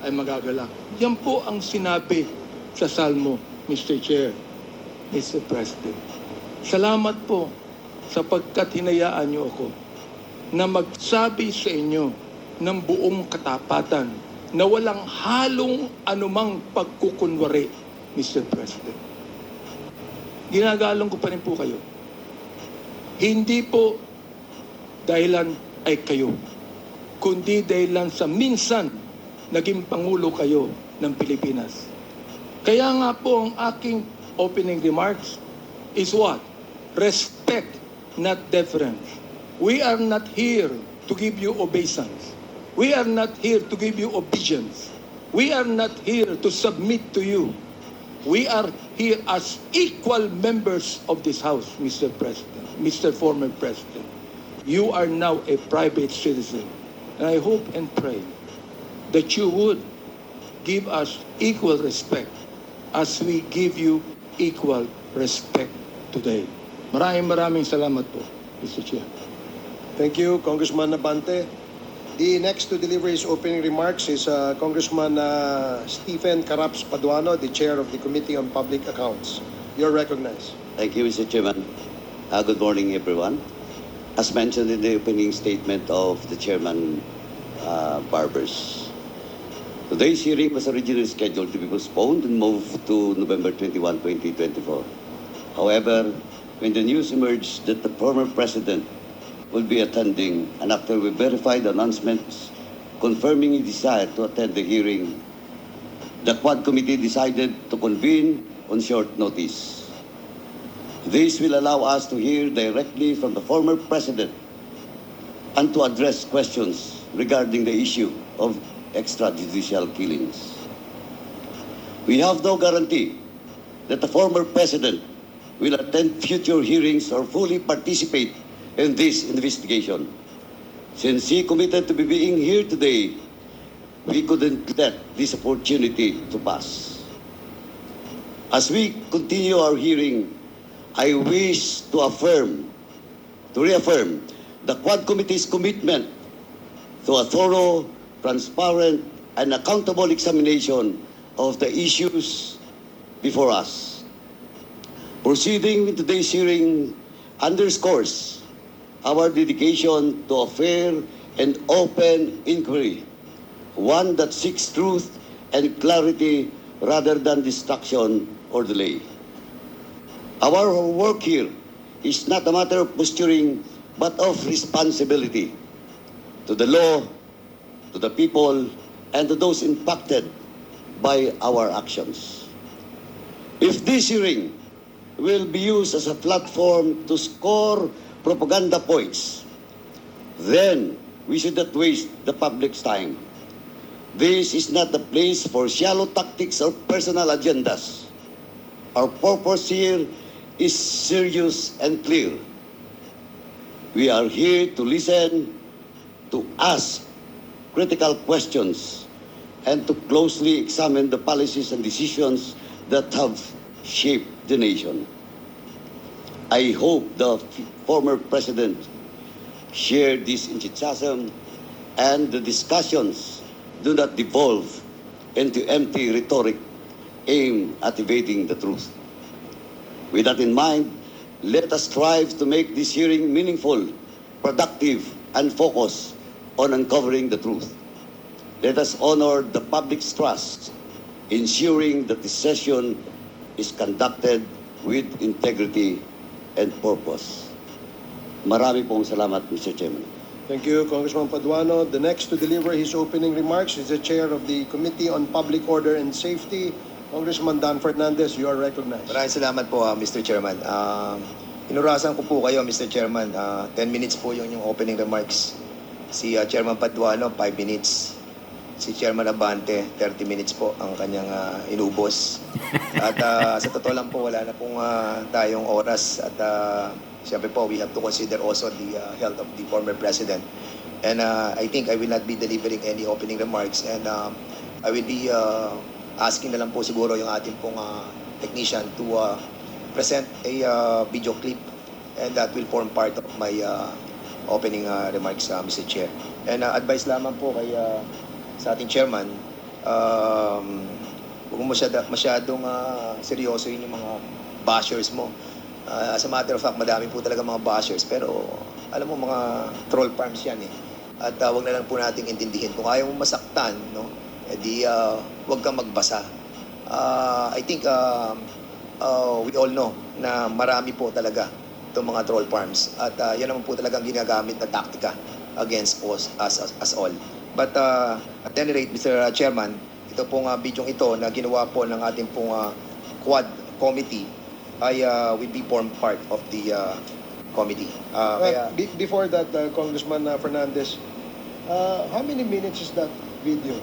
ay magagalak. Yan po ang sinabi sa Salmo, Mr. Chair, Mr. President. Salamat po sapagkat hinayaan niyo ako na magsabi sa inyo ng buong katapatan na walang halong anumang pagkukunwari, Mr. President. Ginagalang ko pa rin po kayo. Hindi po dahilan ay kayo, kundi dahilan sa minsan naging Pangulo kayo ng Pilipinas. Kaya nga po ang aking opening remarks is what? Respect, not deference. We are not here to give you obeisance. We are not here to give you obedience. We are not here to submit to you. We are here as equal members of this House, Mr. President, Mr. Former President. You are now a private citizen. And I hope and pray that you would give us equal respect as we give you equal respect today. Maraming salamat po, Mr. Chair. Thank you, Congressman Nabante. The next to deliver his opening remarks is Congressman Stephen Caraps Paduano, the Chair of the Committee on Public Accounts. You're recognized. Thank you, Mr. Chairman. Good morning, everyone. As mentioned in the opening statement of the Chairman Barbers, today's hearing was originally scheduled to be postponed and moved to November 21, 2024. However, when the news emerged that the former President will be attending, and after we verified the announcements confirming his desire to attend the hearing, the Quad Committee decided to convene on short notice. This will allow us to hear directly from the former President and to address questions regarding the issue of extrajudicial killings. We have no guarantee that the former President will attend future hearings or fully participate in this investigation. Since he committed to be being here today, we couldn't let this opportunity to pass. As we continue our hearing, I wish to reaffirm the Quad Committee's commitment to a thorough, transparent, and accountable examination of the issues before us. Proceeding with today's hearing underscores our dedication to a fair and open inquiry, one that seeks truth and clarity rather than distraction or delay. Our work here is not a matter of posturing, but of responsibility to the law, to the people, and to those impacted by our actions. If this hearing will be used as a platform to score propaganda points, then we should not waste the public's time. This is not the place for shallow tactics or personal agendas. Our purpose here is serious and clear. We are here to listen, to ask critical questions, and to closely examine the policies and decisions that have shaped the nation. I hope the former President shared this enthusiasm and the discussions do not devolve into empty rhetoric aimed at evading the truth. With that in mind, let us strive to make this hearing meaningful, productive, and focused on uncovering the truth. Let us honor the public's trust, ensuring that this session is conducted with integrity and purpose. Marami pong salamat, Mr. Chairman. Thank you, Congressman Paduano. The next to deliver his opening remarks is the Chair of the Committee on Public Order and Safety, Congressman Dan Fernandez. You are recognized. Maraming salamat po, Mr. Chairman. Inurasan ko po kayo, Mr. Chairman. 10 minutes po yung opening remarks. Si Chairman Paduano, 5 minutes. Si Chairman Abante, 30 minutes po ang kanyang inubos. At sa totoo lang po, wala na pong tayong oras. At siyempre po, we have to consider also the health of the former President. And I think I will not be delivering any opening remarks. And I will be asking na lang po siguro yung ating pong technician to present a video clip. And that will form part of my opening remarks, Mr. Chair. And advice lamang po kay sa ating chairman, huwag mo masyadong seryoso yun yung mga bashers mo. As a matter of fact, madami po talaga mga bashers, pero alam mo, mga troll farms yan eh. At huwag na lang po nating intindihin. Kung ayaw mo masaktan, no, edi huwag kang magbasa. I think we all know na marami po talaga itong mga troll farms. At yan naman po talagang ginagamit na taktika against us all. But at any rate, Mr. Chairman, ito pong video ito na ginawa po ng ating pong Quad Committee ay will be form part of the committee. Before that, Congressman Fernandez, how many minutes is that video?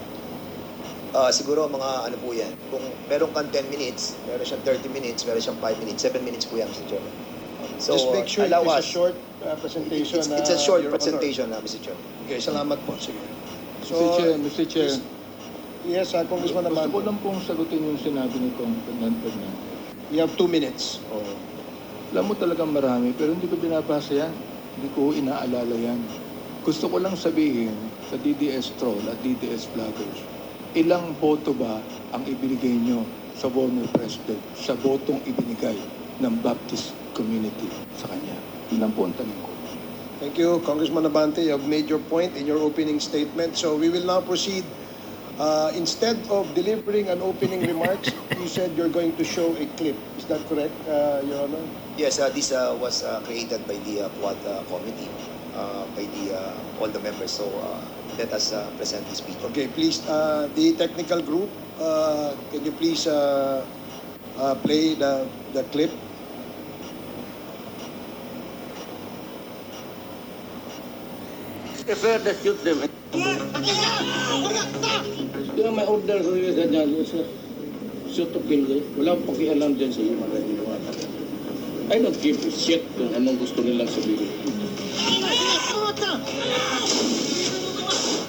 Siguro mga ano po yan. Kung meron kang 10 minutes, meron siyang 30 minutes, meron siyang 5 minutes, 7 minutes po yan, Mr. Chairman. So, just make sure allow it's a us. short presentation. It's a short Your Honor. presentation, Mr. Chairman. Okay, salamat po. Sige. Mr. Chair, Yes, Congressman gusto ko Amando. lang pong sagutin yung sinabi ni Congressman Fernandez. You have 2 minutes. Oo. Alam mo talagang marami, pero hindi ko binabasa yan. Hindi ko inaalala yan. Gusto ko lang sabihin sa DDS Troll at DDS Vloggers, ilang boto ba ang ibinigay nyo sa former president sa botong ibinigay ng Baptist community sa kanya? Yun lang po ang tanong ko. Thank you, Congressman Abante. You have made your point in your opening statement. So we will now proceed. Instead of delivering an opening remarks, you said you're going to show a clip. Is that correct, Your Honor? Yes, this was created by the Quad Committee, by all the members. So let us present this video. Okay, please, the technical group, can you please play the clip? Prefer to shoot them. Kaya may order ko yung ganyan, sir. Shoot to kill them. Wala akong pakialam dyan sa iyo, mga ginawa. I don't give a shit kung anong gusto nilang sabihin.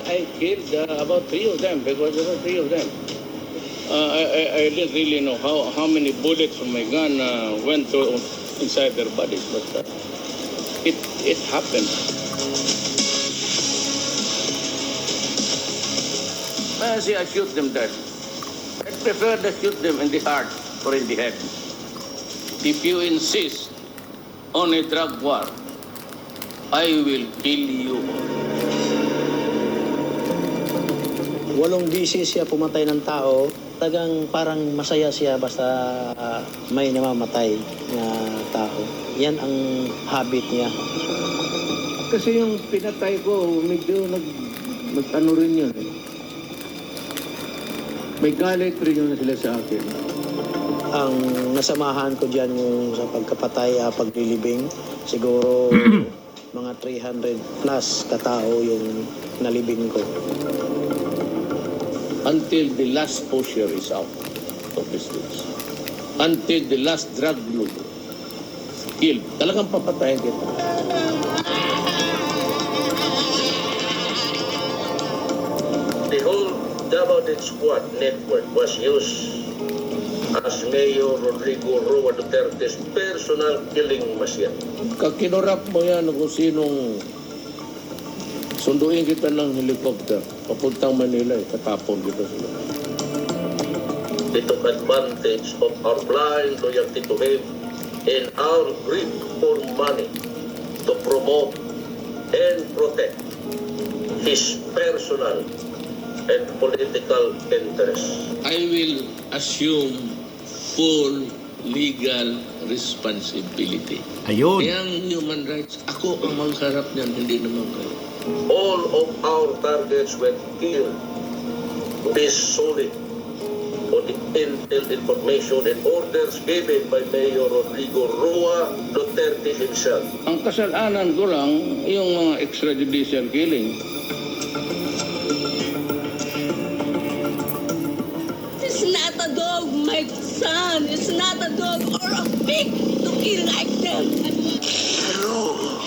I killed about 3 of them because there were 3 of them. I didn't really know how many bullets from my gun went through inside their bodies, but it happened. I say I shoot them dead. I prefer to shoot them in the heart or in the head. If you insist on a drug war, I will kill you. 8 beses siya pumatay ng tao, tagang parang masaya siya basta may namamatay na tao. Yan ang habit niya. Kasi yung pinatay ko, medyo nag-ano rin yun. May galit rin yun sila sa akin. Ang nasamahan ko dyan yung sa pagkapatay, paglilibing, siguro mga 300 plus katao yung nalibing ko. Until the last pusher is out of the streets. Until the last drug lord killed. Talagang papatayin kita. The whole Davao Death Squad network was used as Mayor Rodrigo Roa Duterte's personal killing machine. Kakinurap mo yan kung sinong sunduin kita ng helicopter papuntang Manila, katapon kita sila. They took advantage of our blind loyalty to him and our greed for money to promote and protect his personal and political interests. I will assume full legal responsibility. Ayun. Kaya ang human rights, ako ang magharap niyan, hindi naman kayo. All of our targets were killed based solely on the intel information and orders given by Mayor Rodrigo Roa Duterte himself. Ang kasalanan ko lang, yung mga extrajudicial killing. It's not a dog, my son. It's not a dog or a pig to kill like them.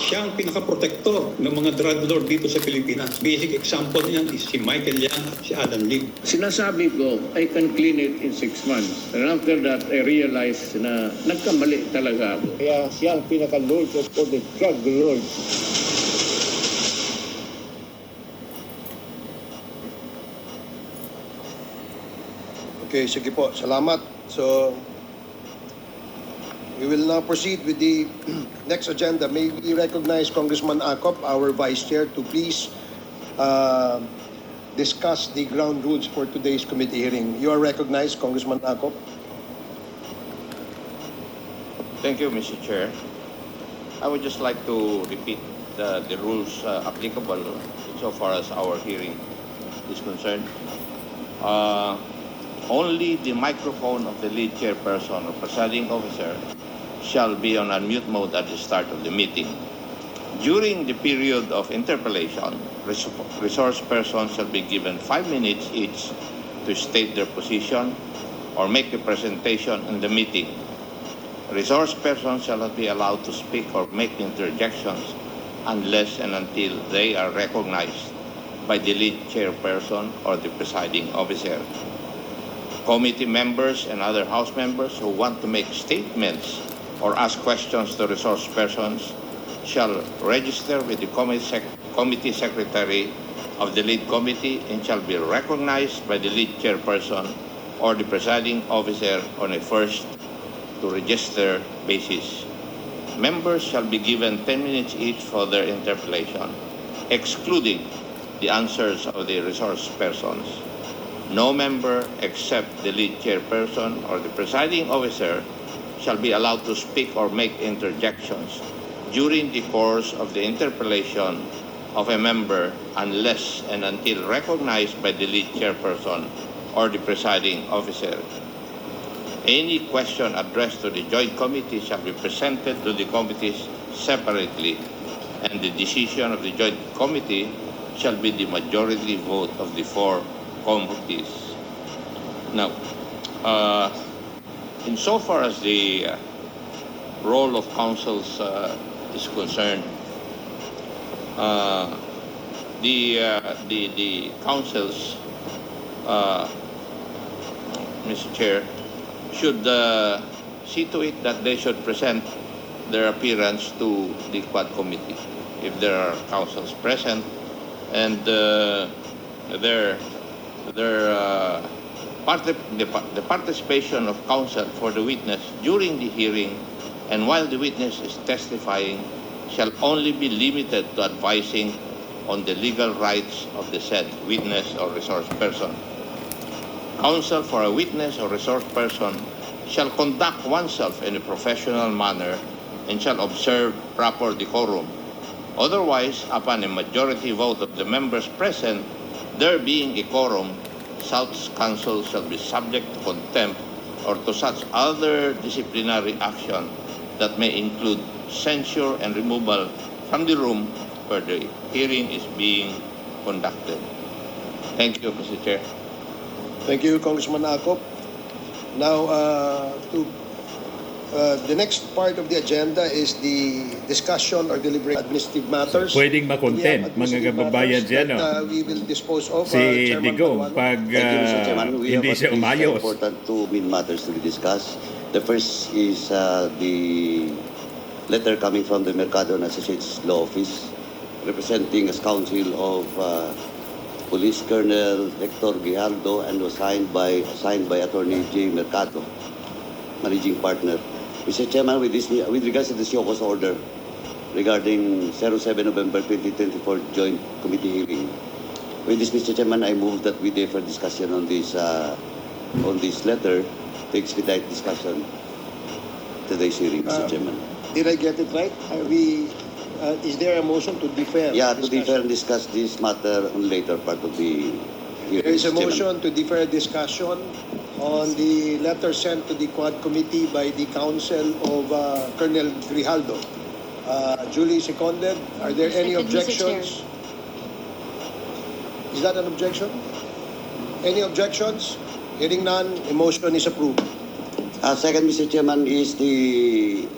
Siya ang pinaka-protector ng mga drug lord dito sa Pilipinas. Basic example niyan is si Michael Yang at si Adam Lim. Sinasabi ko, I can clean it in 6 months. And after that, I realized na nagkamali talaga ako. Kaya siya ang pinaka-lord of all the drug lords. Okay, sige po. Salamat. So, we will now proceed with the next agenda. May we recognize Congressman Acop, our Vice Chair, to please discuss the ground rules for today's committee hearing. You are recognized, Congressman Acop. Thank you, Mr. Chair. I would just like to repeat the rules applicable insofar as our hearing is concerned. Only the microphone of the lead chairperson or presiding officer shall be on unmute mode at the start of the meeting. During the period of interpellation, resource persons shall be given 5 minutes each to state their position or make a presentation in the meeting. Resource persons shall not be allowed to speak or make interjections unless and until they are recognized by the lead chairperson or the presiding officer. Committee members and other House members who want to make statements or ask questions to resource persons shall register with the committee secretary of the lead committee and shall be recognized by the lead chairperson or the presiding officer on a first to register basis. Members shall be given 10 minutes each for their interpellation, excluding the answers of the resource persons. No member except the lead chairperson or the presiding officer shall be allowed to speak or make interjections during the course of the interpellation of a member unless and until recognized by the lead chairperson or the presiding officer. Any question addressed to the joint committee shall be presented to the committees separately, and the decision of the joint committee shall be the majority vote of the 4 committees. Now, insofar as the role of councils is concerned, the councils, Mr. Chair, should see to it that they should present their appearance to the Quad Committee if there are councils present, and the participation of counsel for the witness during the hearing and while the witness is testifying shall only be limited to advising on the legal rights of the said witness or resource person. Counsel for a witness or resource person shall conduct oneself in a professional manner and shall observe proper decorum. Otherwise, upon a majority vote of the members present, there being a quorum, such counsel shall be subject to contempt or to such other disciplinary action that may include censure and removal from the room where the hearing is being conducted. Thank you, Mr. Chair. Thank you, Congressman Acop. Now, the next part of the agenda is the discussion or deliberate administrative matters. Pwedeng makontent, mga kababayan dyan, no? We will dispose of Si Chairman Digong, Paduano. pag Thank you, Mr. Chairman. We hindi have siya at least umayos. important 2 main matters to be discussed. The first is the letter coming from the Mercado and Associates Law Office representing as counsel of Police Colonel Hector Guijardo and was signed by Attorney J. Mercado, Managing Partner. Mr. Chairman, with regards to the Siocos order regarding 07 November 2024 Joint Committee hearing, with this, Mr. Chairman, I move that we defer discussion on this letter to expedite discussion. today's hearing, Mr. Chairman. Did I get it right? Is there a motion to defer? Yeah, to discussion? defer and discuss this matter on later part of the hearing. There is a Mr. Chairman. motion to defer discussion on the letter sent to the Quad Committee by the Council of Colonel Grijaldo. Duly seconded. Are there any Second, Mr. Chair. objections? Is that an objection? Any objections? Hearing none, the motion is approved. Second, Mr. Chairman, is the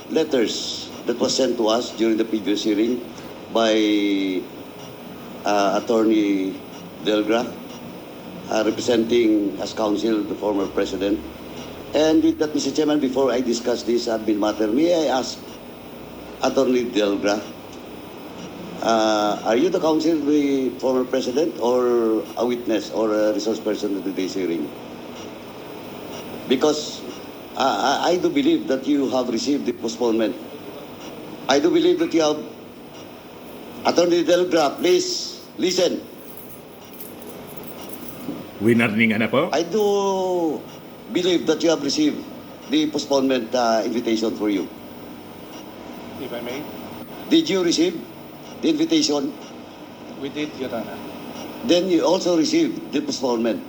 letters that was sent to us during the previous hearing by Attorney Delgra, representing as counsel the former president. And with that, Mr. Chairman, before I discuss this admin matter, may I ask Attorney Delgra, are you the counsel of the former president or a witness or a resource person at today's hearing? Because I do believe that you have received the postponement. I do believe that you have... Attorney Delgra, please listen. Winarningan na po. I do believe that you have received the postponement invitation for you. If I may, Did you receive the invitation? we did, Your Honor. Then you also received the postponement.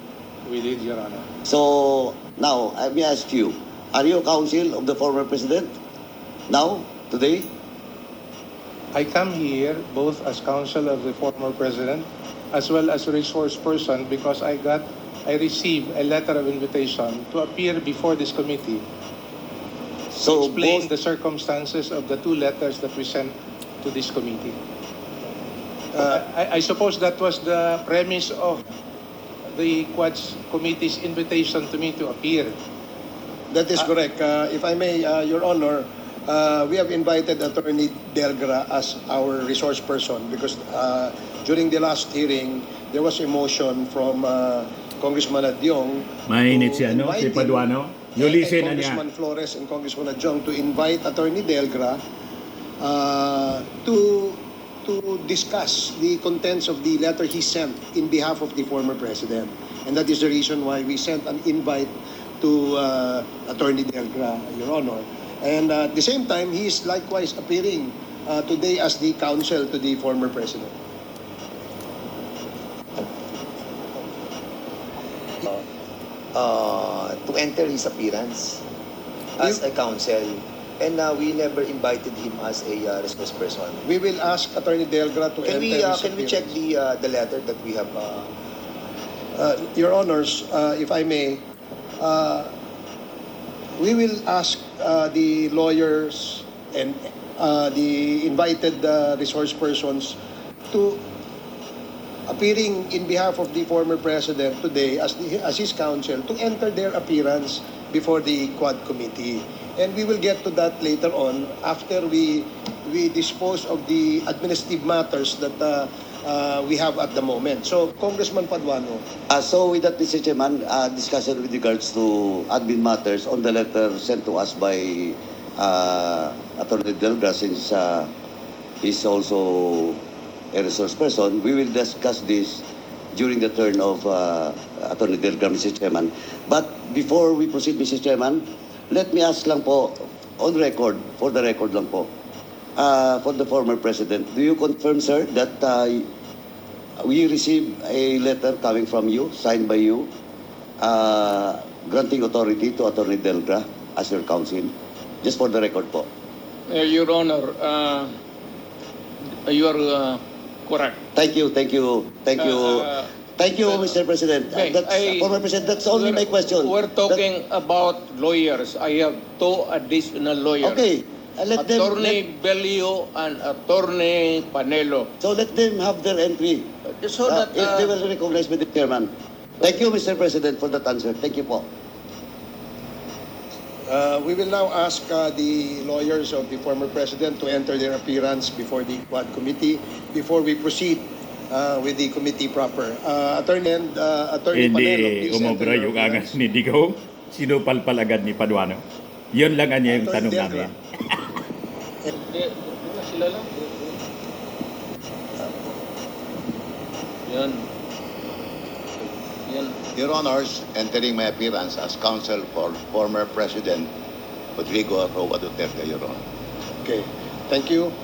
We did, Your Honor. So now, I may ask you, are you counsel of the former president? Now, today? I come here both as counsel of the former president as well as resource person because I received a letter of invitation to appear before this committee So to explain both, the circumstances of the two letters that we sent to this committee. I suppose that was the premise of the Quads Committee's invitation to me to appear. That is correct. If I may, Your Honor, we have invited Attorney Delgra as our resource person because during the last hearing, there was a motion from Congressman Adyong. Mainit si to ano, si invite him, Paduano. Yulisin na niya. Congressman Flores and Congressman Adyong to invite Attorney Delgra to discuss the contents of the letter he sent in behalf of the former president. And that is the reason why we sent an invite to Attorney Delgra, Your Honor. And at the same time, he is likewise appearing today as the counsel to the former president. To enter his appearance as a counsel, and we never invited him as a resource person. We will ask Attorney Delgra to Can enter his we check appearance. the letter that we have? Your Honors, if I may, we will ask the lawyers and the invited resource persons to appearing in behalf of the former president today as his counsel to enter their appearance before the Quad Committee. And we will get to that later on after we dispose of the administrative matters that we have at the moment. So, Congressman Paduano. So with that, Mr. Chairman, discussion with regards to admin matters on the letter sent to us by Attorney Delgra, since he's also a resource person, we will discuss this during the turn of Attorney Delgra, Mr. Chairman. But before we proceed, Mr. Chairman, let me ask lang po, on record, for the record lang po, for the former president, do you confirm, sir, that we received a letter coming from you, signed by you, granting authority to Attorney Delgra as your counsel? Just for the record po. Your Honor, you are correct. Thank you. Thank you, Mr. President. Former President, that's only my question. We're talking about lawyers. I have two additional lawyers. Okay. Let them, Attorney Belio and Attorney Panelo. so let them have their entry. So that If they will recognize with the chairman. Thank you, Mr. President, for that answer. Thank you po. We will now ask the lawyers of the former president to enter their appearance before the Quad Committee before we proceed with the committee proper. Attorney Panelo, Hindi please enter umobra your yung angas appearance. ni Digaw. Sinupalpal agad ni Paduano. Yun lang anya yung Attorney tanong Delgra. namin. sila lang. Yan. Your Honors, entering my appearance as counsel for former President Rodrigo Roa Duterte, Your Honor. Okay, thank you.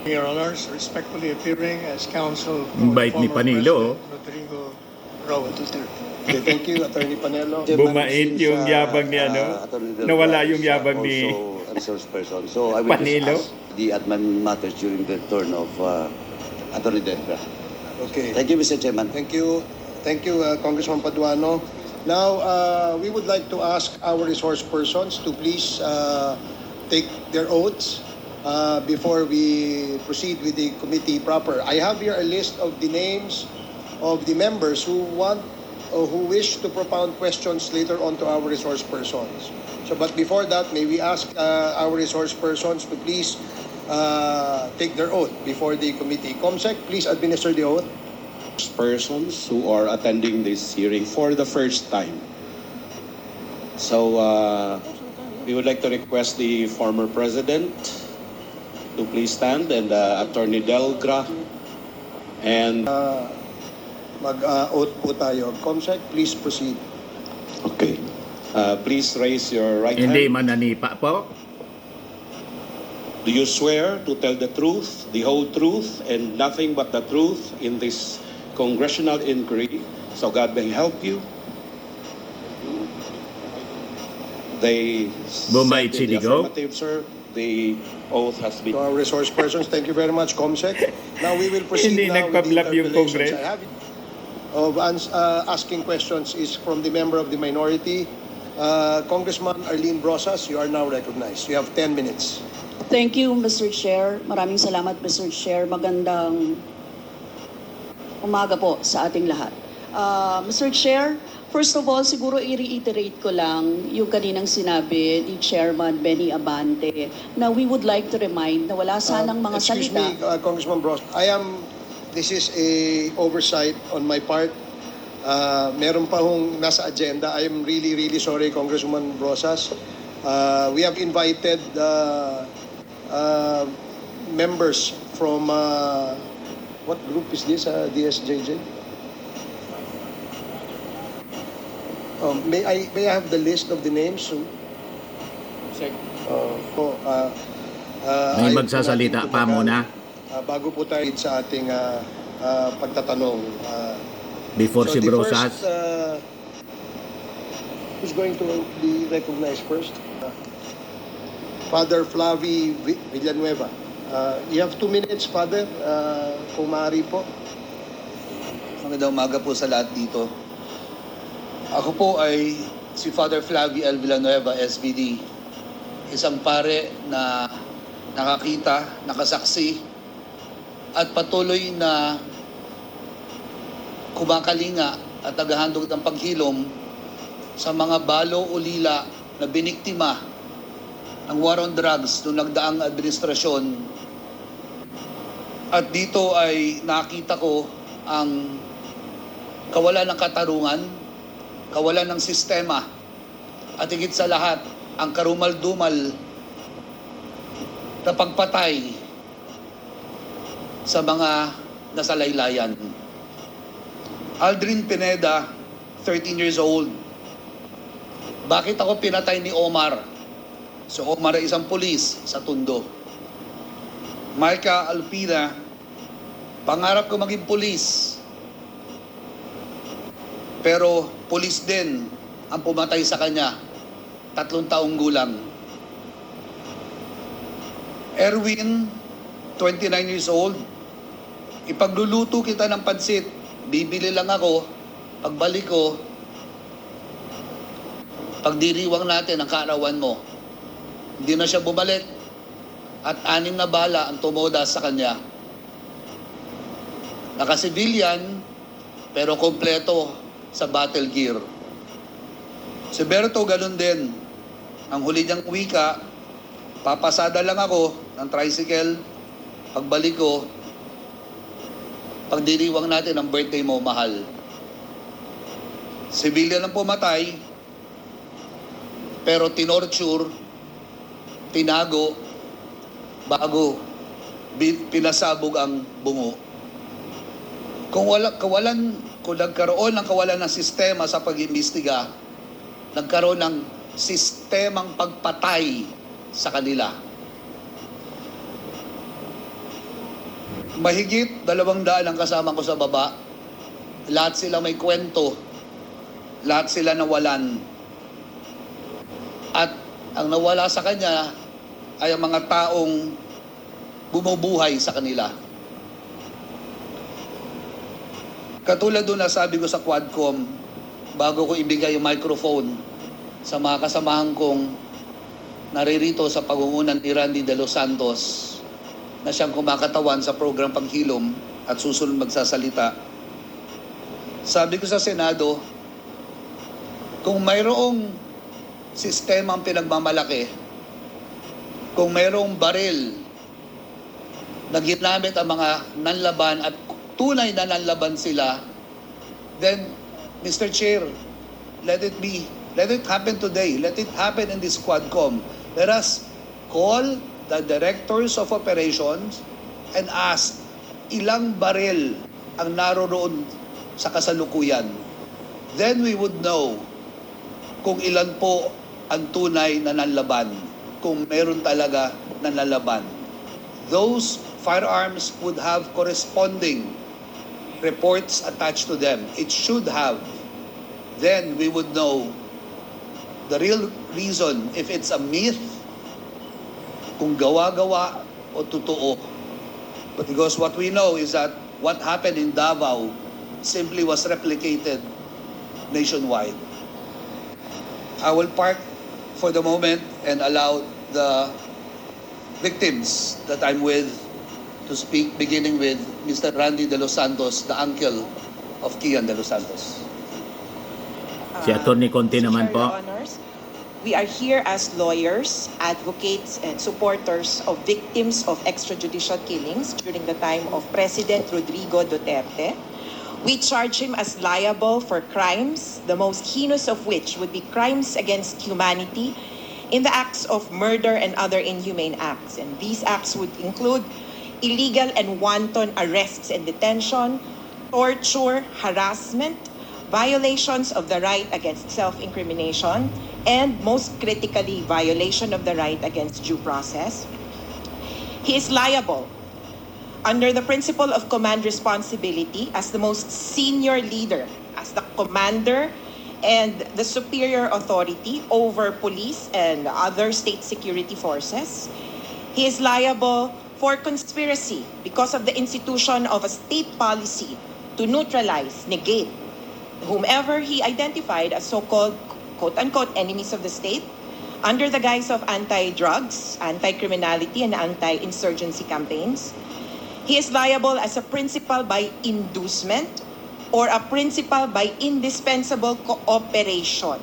Your Honors, respectfully appearing as counsel Ang bait ni Panilo, oh. Rodrigo Roa Duterte. Okay, thank you, Attorney Panelo. Bumait yung yabang ni ano. Nawala yung yabang ni Also a resource person. So I will Panilo. just ask the admin matters during the turn of Attorney Delgra. Okay. Thank you, Mr. Chairman. Thank you, Congressman Paduano. Now, we would like to ask our resource persons to please take their oaths before we proceed with the committee proper. I have here a list of the names of the members who want or who wish to propound questions later on to our resource persons. So, but before that, may we ask our resource persons to please take their oath before the committee. Comsec, please administer the oath. Persons who are attending this hearing for the first time. So we would like to request the former president to please stand and Attorney Delgra and Mag-oath po tayo. Comsec, please proceed. okay. Please raise your right Hindi hand. mananipa po. Do you swear to tell the truth, the whole truth, and nothing but the truth in this congressional inquiry, so God may help you? They Bumait said si in the Digo. affirmative, sir. The oath has been... To our resource persons, thank you very much, Comsec. Now we will proceed Hindi now with the nagpa-blab yung interpellations. Congress. I have asking questions is from the member of the minority. Congressman Arlene Brosas, you are now recognized. You have 10 minutes. Thank you, Mr. Chair. Maraming salamat, Mr. Chair. Magandang umaga po sa ating lahat. Mr. Chair, first of all, siguro i-reiterate ko lang yung kaninang sinabi ni Chairman Benny Abante na we would like to remind na wala sanang mga Excuse salita. me, Congressman Bros. This is a oversight on my part. Meron pa hong nasa agenda. I am really, really sorry, Congressman Brosas. We have invited members from, what group is this, DSJJ? May I have the list of the names? May magsasalita pa muna Bago po tayo sa ating pagtatanong. before si the Brosas. first, who's going to be recognized first? Father Flavi Villanueva. You have 2 minutes, Father, kung maaari po. Magandang umaga po sa lahat dito. Ako po ay si Father Flavi L. Villanueva, SVD. Isang pare na nakakita, nakasaksi, at patuloy na kumakalinga at naghahandog ng paghilom sa mga balo o lila na biniktima ng war on drugs noong nagdaang administrasyon. At dito ay nakita ko ang kawalan ng katarungan, kawalan ng sistema, at higit sa lahat, ang karumal-dumal na pagpatay sa mga nasalaylayan. Aldrin Pineda, 13 years old. Bakit ako pinatay ni Omar? So Omar ay isang pulis sa Tondo. Marca Alpina, pangarap ko maging pulis. Pero pulis din ang pumatay sa kanya, 3 taong gulang. Erwin, 29 years old. Ipagluluto kita ng pansit, bibili lang ako, pagbalik ko, pagdiriwang natin ang kaarawan mo. Hindi na siya bumalik at 6 na bala ang tumoda sa kanya. Naka-civilian pero kompleto sa battle gear. Si Berto ganun din. Ang huli niyang wika, papasada lang ako ng tricycle, pagbalik ko, pagdiriwang natin ang birthday mo, mahal. Civilian ang pumatay, pero tinorture, tinago, bago pinasabog ang bungo. Kung nagkaroon ng kawalan ng sistema sa pag-imbestiga, nagkaroon ng sistemang pagpatay sa kanila. Mahigit 200 ang kasama ko sa baba. Lahat sila may kwento. Lahat sila nawalan. At ang nawala sa kanya ay ang mga taong bumubuhay sa kanila. Katulad doon na sabi ko sa Quadcom, bago ko ibigay yung microphone sa mga kasamahan kong naririto sa pangunguna ni Randy De Los Santos na siyang kumakatawan sa program Panghilom at susunod magsasalita. Sabi ko sa Senado, kung mayroong sistemang pinagmamalaki, kung mayroong baril na ginamit ang mga nanlaban at tunay na nanlaban sila, then, Mr. Chair, let it happen today. Let it happen in this Quadcom. Let us call the directors of operations and ask ilang baril ang naroroon sa kasalukuyan. Then we would know kung ilan po ang tunay na nanlaban, kung meron talaga na nanlaban. Those firearms would have corresponding reports attached to them. It should have. Then we would know the real reason, if it's a myth, kung gawa-gawa o totoo. But because what we know is that what happened in Davao simply was replicated nationwide. I will park for the moment and allow the victims that I'm with to speak, beginning with Mr. Randy De Los Santos, the uncle of Kian De Los Santos. Si Atty. Conti naman po. Your Honors, we are here as lawyers, advocates, and supporters of victims of extrajudicial killings during the time of President Rodrigo Duterte. We charge him as liable for crimes, the most heinous of which would be crimes against humanity in the acts of murder and other inhumane acts. And these acts would include illegal and wanton arrests and detention, torture, harassment, violations of the right against self-incrimination, and most critically, violation of the right against due process. He is liable under the principle of command responsibility as the most senior leader, as the commander and the superior authority over police and other state security forces. He is liable for conspiracy because of the institution of a state policy to neutralize, negate, whomever he identified as so-called quote-unquote enemies of the state under the guise of anti-drugs, anti-criminality, and anti-insurgency campaigns. He is liable as a principal by inducement or a principal by indispensable cooperation,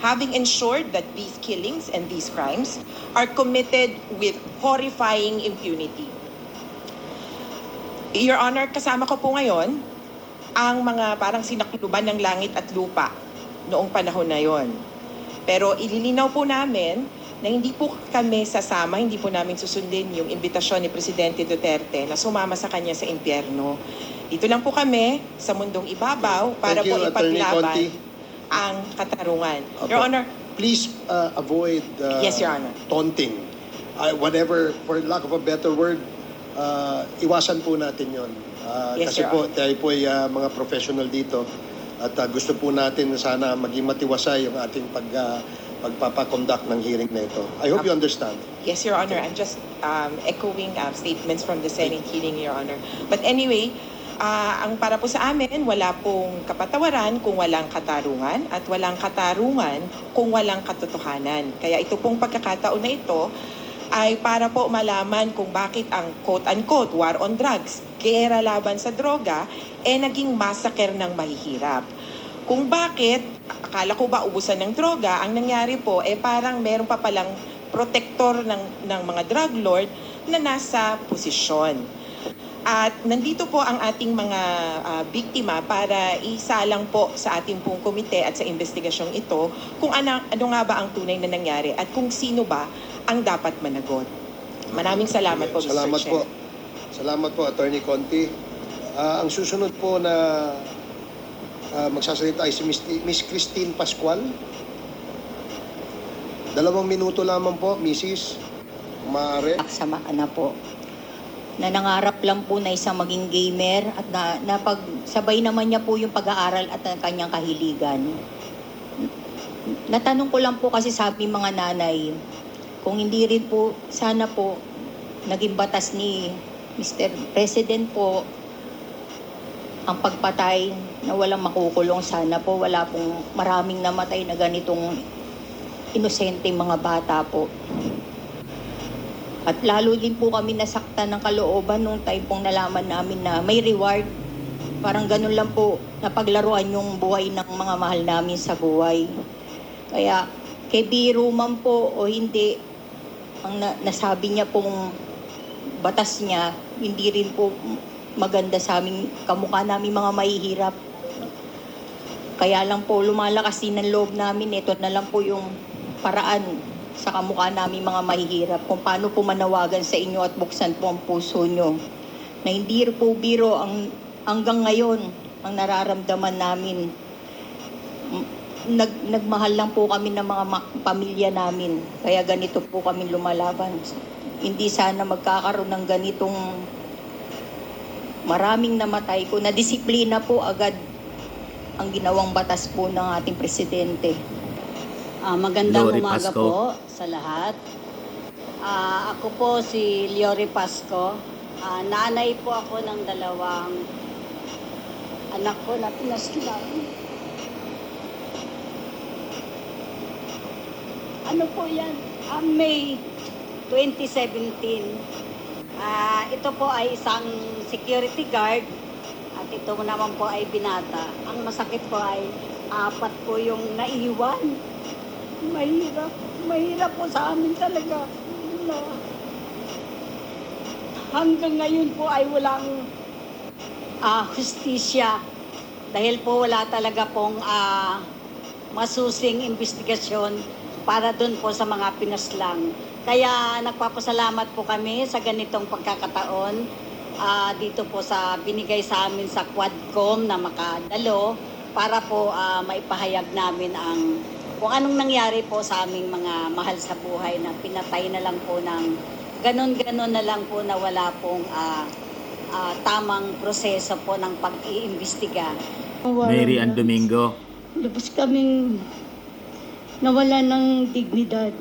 having ensured that these killings and these crimes are committed with horrifying impunity. Your Honor, kasama ko po ngayon ang mga parang sinakluban ng langit at lupa noong panahon na yon. Pero ililinaw po namin na hindi po kami sasama, hindi po namin susundin yung imbitasyon ni Presidente Duterte na sumama sa kanya sa impyerno. Dito lang po kami sa mundong ibabaw para po ipaglaban ang katarungan. Your Honor, please avoid yes, Your Honor. Taunting. Whatever, for lack of a better word, iwasan po natin yon. Yes, Kasi Your po, Honor. tayo po ay mga professional dito at gusto po natin sana maging matiwasay yung ating pagpapakonduct ng hearing na ito. I hope you understand. Yes, Your Honor. I'm just echoing statements from the Senate hearing, Your Honor. But anyway, ang para po sa amin, wala pong kapatawaran kung walang katarungan at walang katarungan kung walang katotohanan. Kaya ito pong pagkakataon na ito ay para po malaman kung bakit ang quote-unquote war on drugs, gera laban sa droga, naging massacre ng mahihirap. Kung bakit, akala ko ba ubusan ng droga, ang nangyari po parang meron pa palang protector ng mga drug lord na nasa posisyon. At nandito po ang ating mga biktima para isalang po sa ating pong komite at sa investigasyong ito kung ano nga ba ang tunay na nangyari at kung sino ba ang dapat managot. Maraming salamat po, Mr. Salamat Chair. po. Salamat po, Attorney Conti. Ang susunod po na magsasalita ay si Miss Christine Pascual. 2 minuto lamang po, Mrs. Maaari. Samaan na po. Na nangarap lang po na isang maging gamer at napagsabay naman niya po yung pag-aaral at ang kanyang kahiligan. Natanong ko lang po kasi sabi mga nanay, kung hindi rin po, sana po, naging batas ni Mr. President po, ang pagpatay na walang makukulong, sana po wala pong maraming namatay na ganitong inosente mga bata po. At lalo din po kami nasaktan ng kalooban nung time pong nalaman namin na may reward. Parang ganun lang po, napaglaruan yung buhay ng mga mahal namin sa buhay. Kaya, kay biro man po o hindi, ang nasabi niya pong batas niya, hindi rin po maganda sa aming kamukha namin mga mahihirap. Kaya lang po, lumalakas din ang loob namin. Ito na lang po yung paraan sa kamukha namin mga mahihirap kung paano po manawagan sa inyo at buksan po ang puso nyo na hindi po biro hanggang ngayon ang nararamdaman namin. Nagmahal lang po kami ng mga pamilya namin, kaya ganito po kami lumalaban. Hindi sana magkakaroon ng ganitong maraming namatay ko na disiplina po agad ang ginawang batas po ng ating presidente. Magandang Lori umaga Pasco. po sa lahat. Ako po si Lori Pasco. Nanay po ako ng 2 anak ko na pinaskilan. Ano po yan? May 2017. Ito po ay isang security guard at ito naman po ay binata. Ang masakit po ay 4 po yung naiwan. Mahirap po sa amin talaga. Hanggang ngayon po ay walang hustisya dahil po wala talaga pong masusing investigasyon para dun po sa mga pinaslang. Kaya nagpapasalamat po kami sa ganitong pagkakataon dito po sa binigay sa amin sa Quadcom na makadalo para po maipahayag namin ang kung anong nangyari po sa aming mga mahal sa buhay na pinatay na lang po ng ganon-ganon na lang po na wala pong tamang proseso po ng pag-iimbestiga. Mary Ann Domingo. Lubos kaming nawala ng dignidad.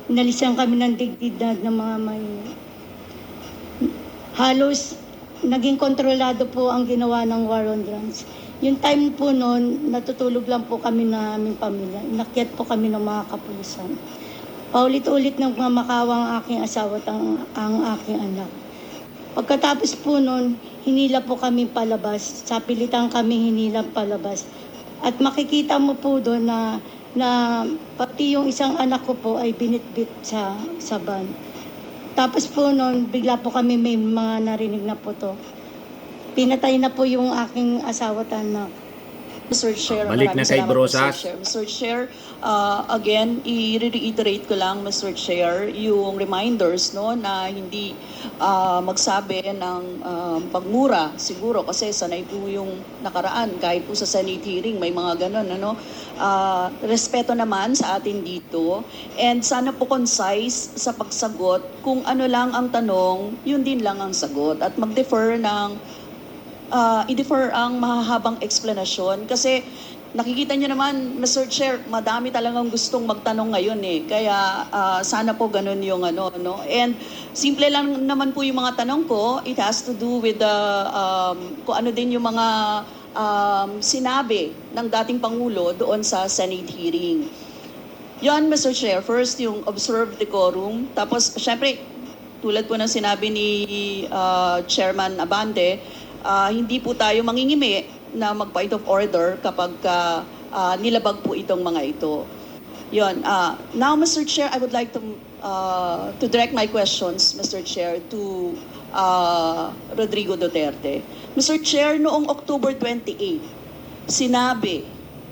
Inalisan kami ng dignidad ng mga may... Halos naging kontrolado po ang ginawa ng war on drugs. Yung time po noon, natutulog lang po kami na aming pamilya. Inakyat po kami ng mga kapulisan. Paulit-ulit ng mga makawang aking asawa at ang aking anak. Pagkatapos po noon, hinila po kami palabas. Sa pilitan kami hinila palabas. At makikita mo po doon na pati yung isang anak ko po ay binitbit sa van. Tapos po noon, bigla po kami may mga narinig na po to. Pinatay na po yung aking asawa at anak. Mr. Chair, Balik na kay salamat, Brosas. Mr. Chair, again, i-reiterate ko lang, Mr. Chair, yung reminders no, na hindi magsabi ng pagmura siguro kasi sanay po yung nakaraan kahit po sa Senate hearing may mga ganon. Ano? Respeto naman sa atin dito and sana po concise sa pagsagot kung ano lang ang tanong, yun din lang ang sagot at mag-defer ng i-defer ang mahahabang explanation kasi nakikita niyo naman, Mr. Chair, madami talagang gustong magtanong ngayon eh. Kaya sana po ganun yung ano, no? And simple lang naman po yung mga tanong ko. It has to do with the, kung ano din yung mga sinabi ng dating Pangulo doon sa Senate hearing. Yon, Mr. Chair. First, yung observe decorum. Tapos, syempre, tulad po ng sinabi ni Chairman Abante, hindi po tayo mangingimi na mag-point of order kapag nilabag po itong mga ito. Yon. Now, Mr. Chair, I would like to direct my questions, Mr. Chair, to Rodrigo Duterte. Mr. Chair, noong October 28, sinabi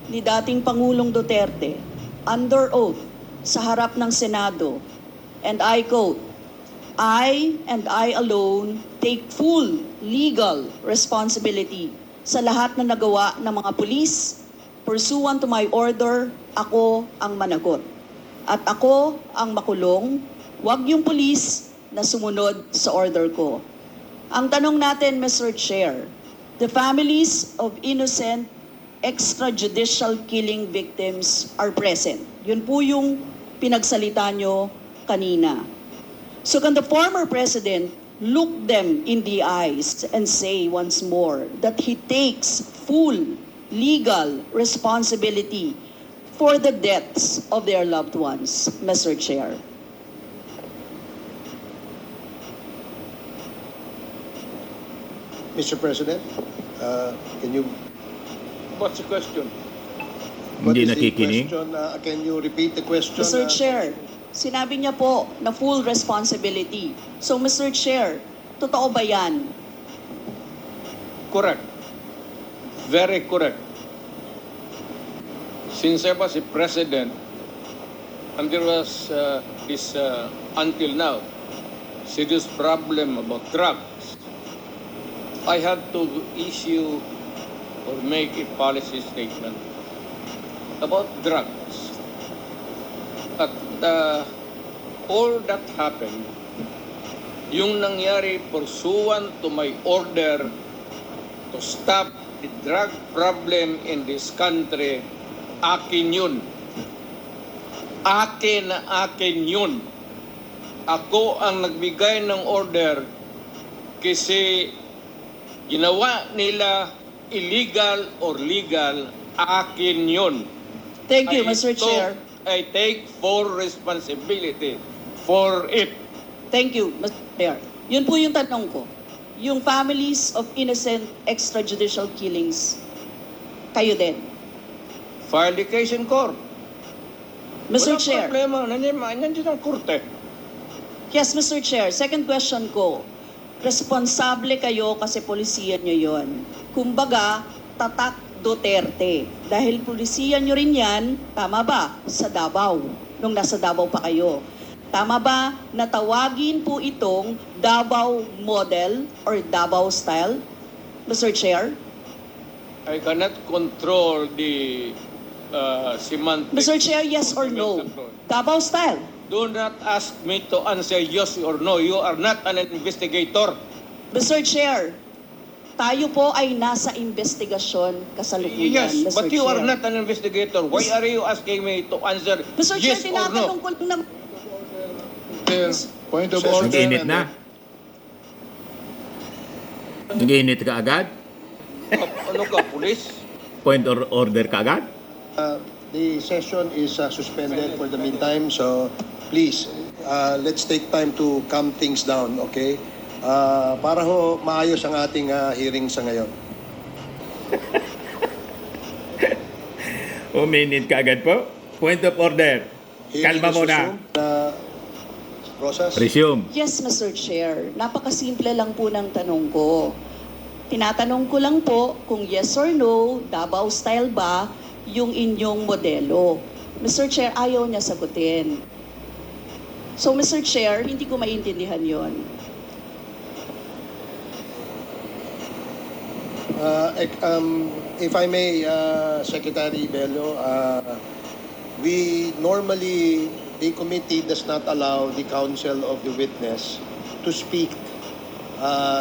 ni dating Pangulong Duterte under oath sa harap ng Senado, and I quote, I and I alone take full legal responsibility sa lahat na nagawa ng mga pulis. Pursuant to my order, ako ang managot. At ako ang makulong, wag yung pulis na sumunod sa order ko. Ang tanong natin, Mr. Chair, the families of innocent extrajudicial killing victims are present. Yun po yung pinagsalita nyo kanina. So can the former president look them in the eyes and say once more that he takes full legal responsibility for the deaths of their loved ones, Mr. Chair? Mr. President, can you... What's the question? What Hindi is the nakikinig. question? Can you repeat the question? Mr. Chair, sinabi niya po na full responsibility. So, Mr. Chair, totoo ba yan? Correct. Very correct. Since I was a president, and there was this, until now, serious problem about drugs, I had to issue or make a policy statement about drugs. At all that happened, yung nangyari pursuant to my order to stop the drug problem in this country, akin yun. Akin na akin yun. Ako ang nagbigay ng order kasi ginawa nila illegal or legal, akin yun. Thank you, Mr. Chair. I take full responsibility for it. Thank you, Mr. Chair. Yun po yung tanong ko. Yung families of innocent extrajudicial killings, kayo din. File the case in court. Mr. Walang Chair. problema. Nandiyan ang korte. Yes, Mr. Chair. Second question ko. Responsable kayo kasi polisiyan nyo yon. Kumbaga, tatak Duterte. Dahil polisiyan nyo rin yan, tama ba? Sa Davao. Nung nasa Davao pa kayo. Tama ba na tawagin po itong Davao model or Davao style? Mr. Chair? I cannot control the semantics. Mr. Chair, yes or no? Davao style. Do not ask me to answer yes or no. You are not an investigator. Mr. Chair, tayo po ay nasa investigasyon kasalukuyan, Yes, Mr. but you Chair. are not an investigator. Why are you asking me to answer Mr. yes Chair, or no? tinatanong ko lang naman. Point of Nag-init na. Nag-init ka agad? Ano ka, pulis? Point or order ka agad? The session is suspended for the meantime, so please, let's take time to calm things down, okay? Para ho maayos ang ating hearing sa ngayon. Uminit ka agad po? Point of order. Hearing Kalma is muna. resumed. Rosas? Resume. Yes, Mr. Chair. Napakasimple lang po ng tanong ko. Tinatanong ko lang po kung yes or no, Davao style ba yung inyong modelo. Mr. Chair, ayaw niya sagutin. So, Mr. Chair, hindi ko maintindihan yon. If I may, Secretary Bello, we normally, the committee does not allow the counsel of the witness to speak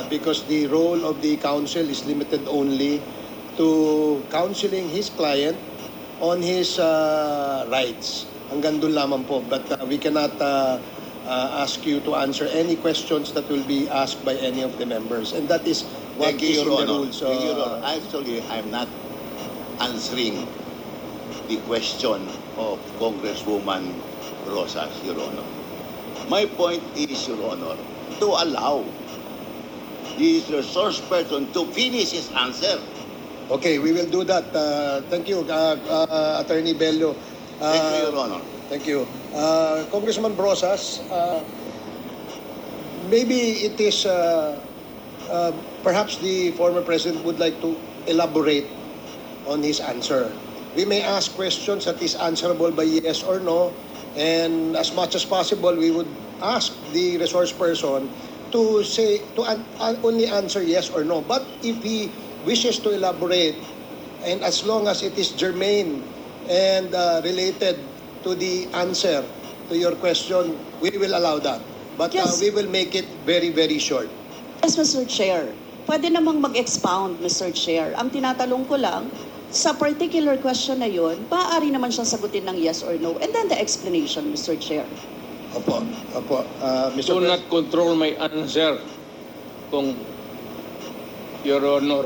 because the role of the counsel is limited only to counseling his client on his rights. Hanggang doon lamang po. But we cannot ask you to answer any questions that will be asked by any of the members. And that is what Thank you, is in Your the Honor. rules. Thank you, Your Honor. Actually, I'm not answering the question of Congresswoman Rosas, Your Honor. My point is, Your Honor, to allow the resource person to finish his answer. Okay, we will do that. Thank you, Attorney Bello. Thank you, Your Honor. Thank you. Congressman Brosas, maybe it is, perhaps the former president would like to elaborate on his answer. We may ask questions that is answerable by yes or no, and as much as possible, we would ask the resource person to say, only answer yes or no. But if he wishes to elaborate, and as long as it is germane and related to the answer to your question, we will allow that. But Yes. we will make it very, very short. Yes, Mr. Chair. Pwede namang mag-expound, Mr. Chair. Ang tinatanong ko lang, sa particular question na yun, maaari naman siyang sagutin ng yes or no. And then the explanation, Mr. Chair. Opo, opo. Mr. Do not control my answer, kung Your Honor.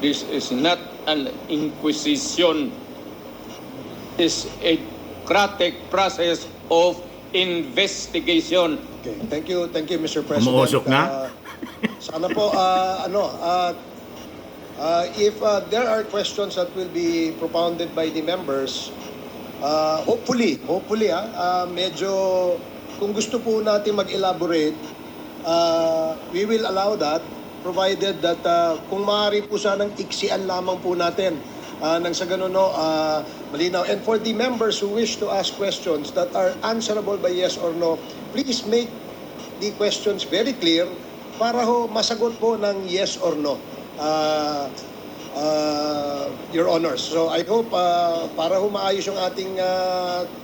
This is not an inquisition. It's a democratic process of investigation. Okay, thank you, Mr. President. Umuusok na? Sana po, if there are questions that will be propounded by the members, hopefully, medyo, kung gusto po natin mag-elaborate, we will allow that, provided that kung maaari po sanang iksian lamang po natin, nang sa ganun, malinaw. And for the members who wish to ask questions that are answerable by yes or no, please make the questions very clear para ho masagot po ng yes or no, Your Honors. So I hope para ho maayos yung ating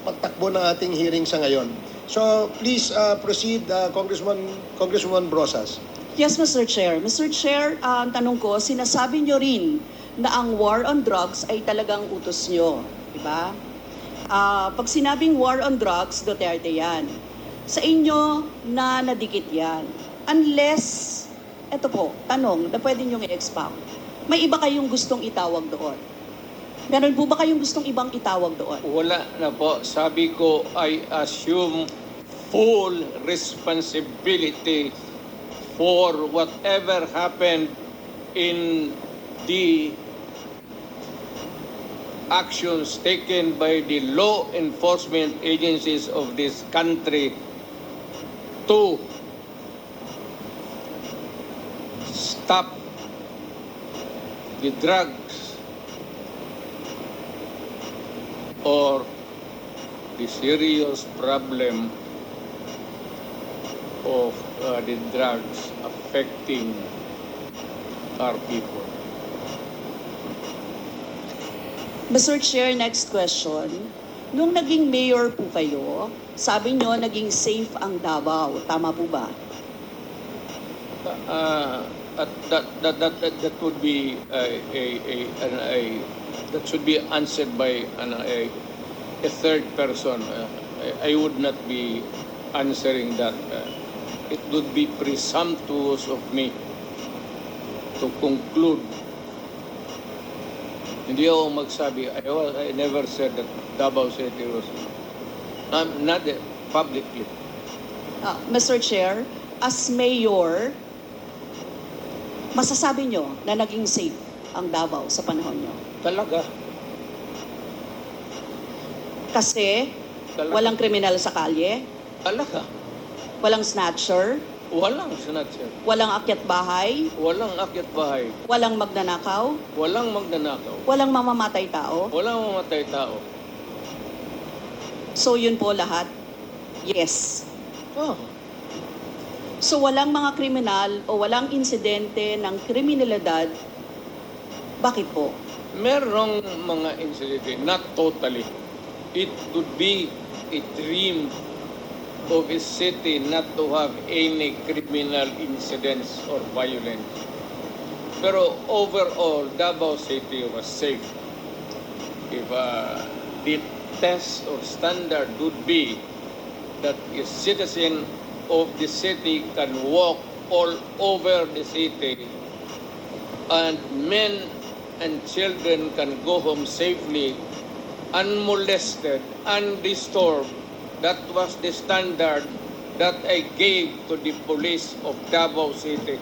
pagtakbo ng ating hearing sa ngayon. So please proceed, Congresswoman Brosas. Yes, Mr. Chair. Mr. Chair, ang tanong ko, sinasabi nyo rin na ang war on drugs ay talagang utos nyo. Diba? Pag sinabing war on drugs, Duterte yan. Sa inyo na nadikit yan. Unless, eto po, tanong na pwede nyo i-expound. May iba kayong gustong itawag doon? Meron po ba kayong gustong ibang itawag doon? Wala na po. Sabi ko, I assume full responsibility for whatever happened in the actions taken by the law enforcement agencies of this country to stop the drugs or the serious problem of the drugs affecting our people. Mr. Chair, next question. Nung naging mayor po kayo, sabi nyo naging safe ang Davao. Tama po ba? That would be that should be answered by a third person. I would not be answering that. It would be presumptuous of me to conclude. Hindi ako magsabi. I never said that Davao City was not publicly. Mr. Chair, as mayor, masasabi nyo na naging safe ang Davao sa panahon nyo? Talaga. Kasi walang kriminal sa kalye? Talaga. Walang snatcher? Walang snatcher. Walang akyat bahay? Walang akyat bahay. Walang magnanakaw? Walang magnanakaw. Walang mamamatay tao? Walang mamamatay tao. So yun po lahat? Yes. Oh. So walang mga kriminal o walang insidente ng kriminalidad, bakit po? Merong mga insidente, not totally. It would be a dream of a city not to have any criminal incidents or violence. Pero overall, Davao City was safe. If the test or standard would be that a citizen of the city can walk all over the city and men and children can go home safely, unmolested, undisturbed. That was the standard that I gave to the police of Davao City.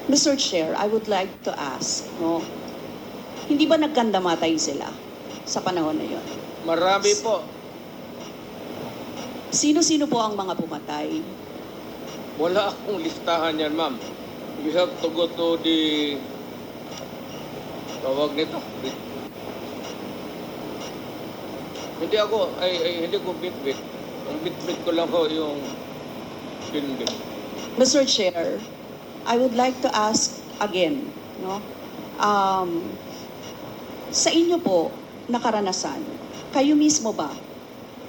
Mr. Chair, I would like to ask, hindi ba nagkandamatay sila sa panahon na yun? Marami po. Sino-sino po ang mga pumatay? Wala akong listahan yan, ma'am. We have to go to the tawag nito. Hindi ko bit-bit. Ang bit-bit ko lang ho yung hindi. Mr. Chair, I would like to ask again, no? Sa inyo po na karanasan, kayo mismo ba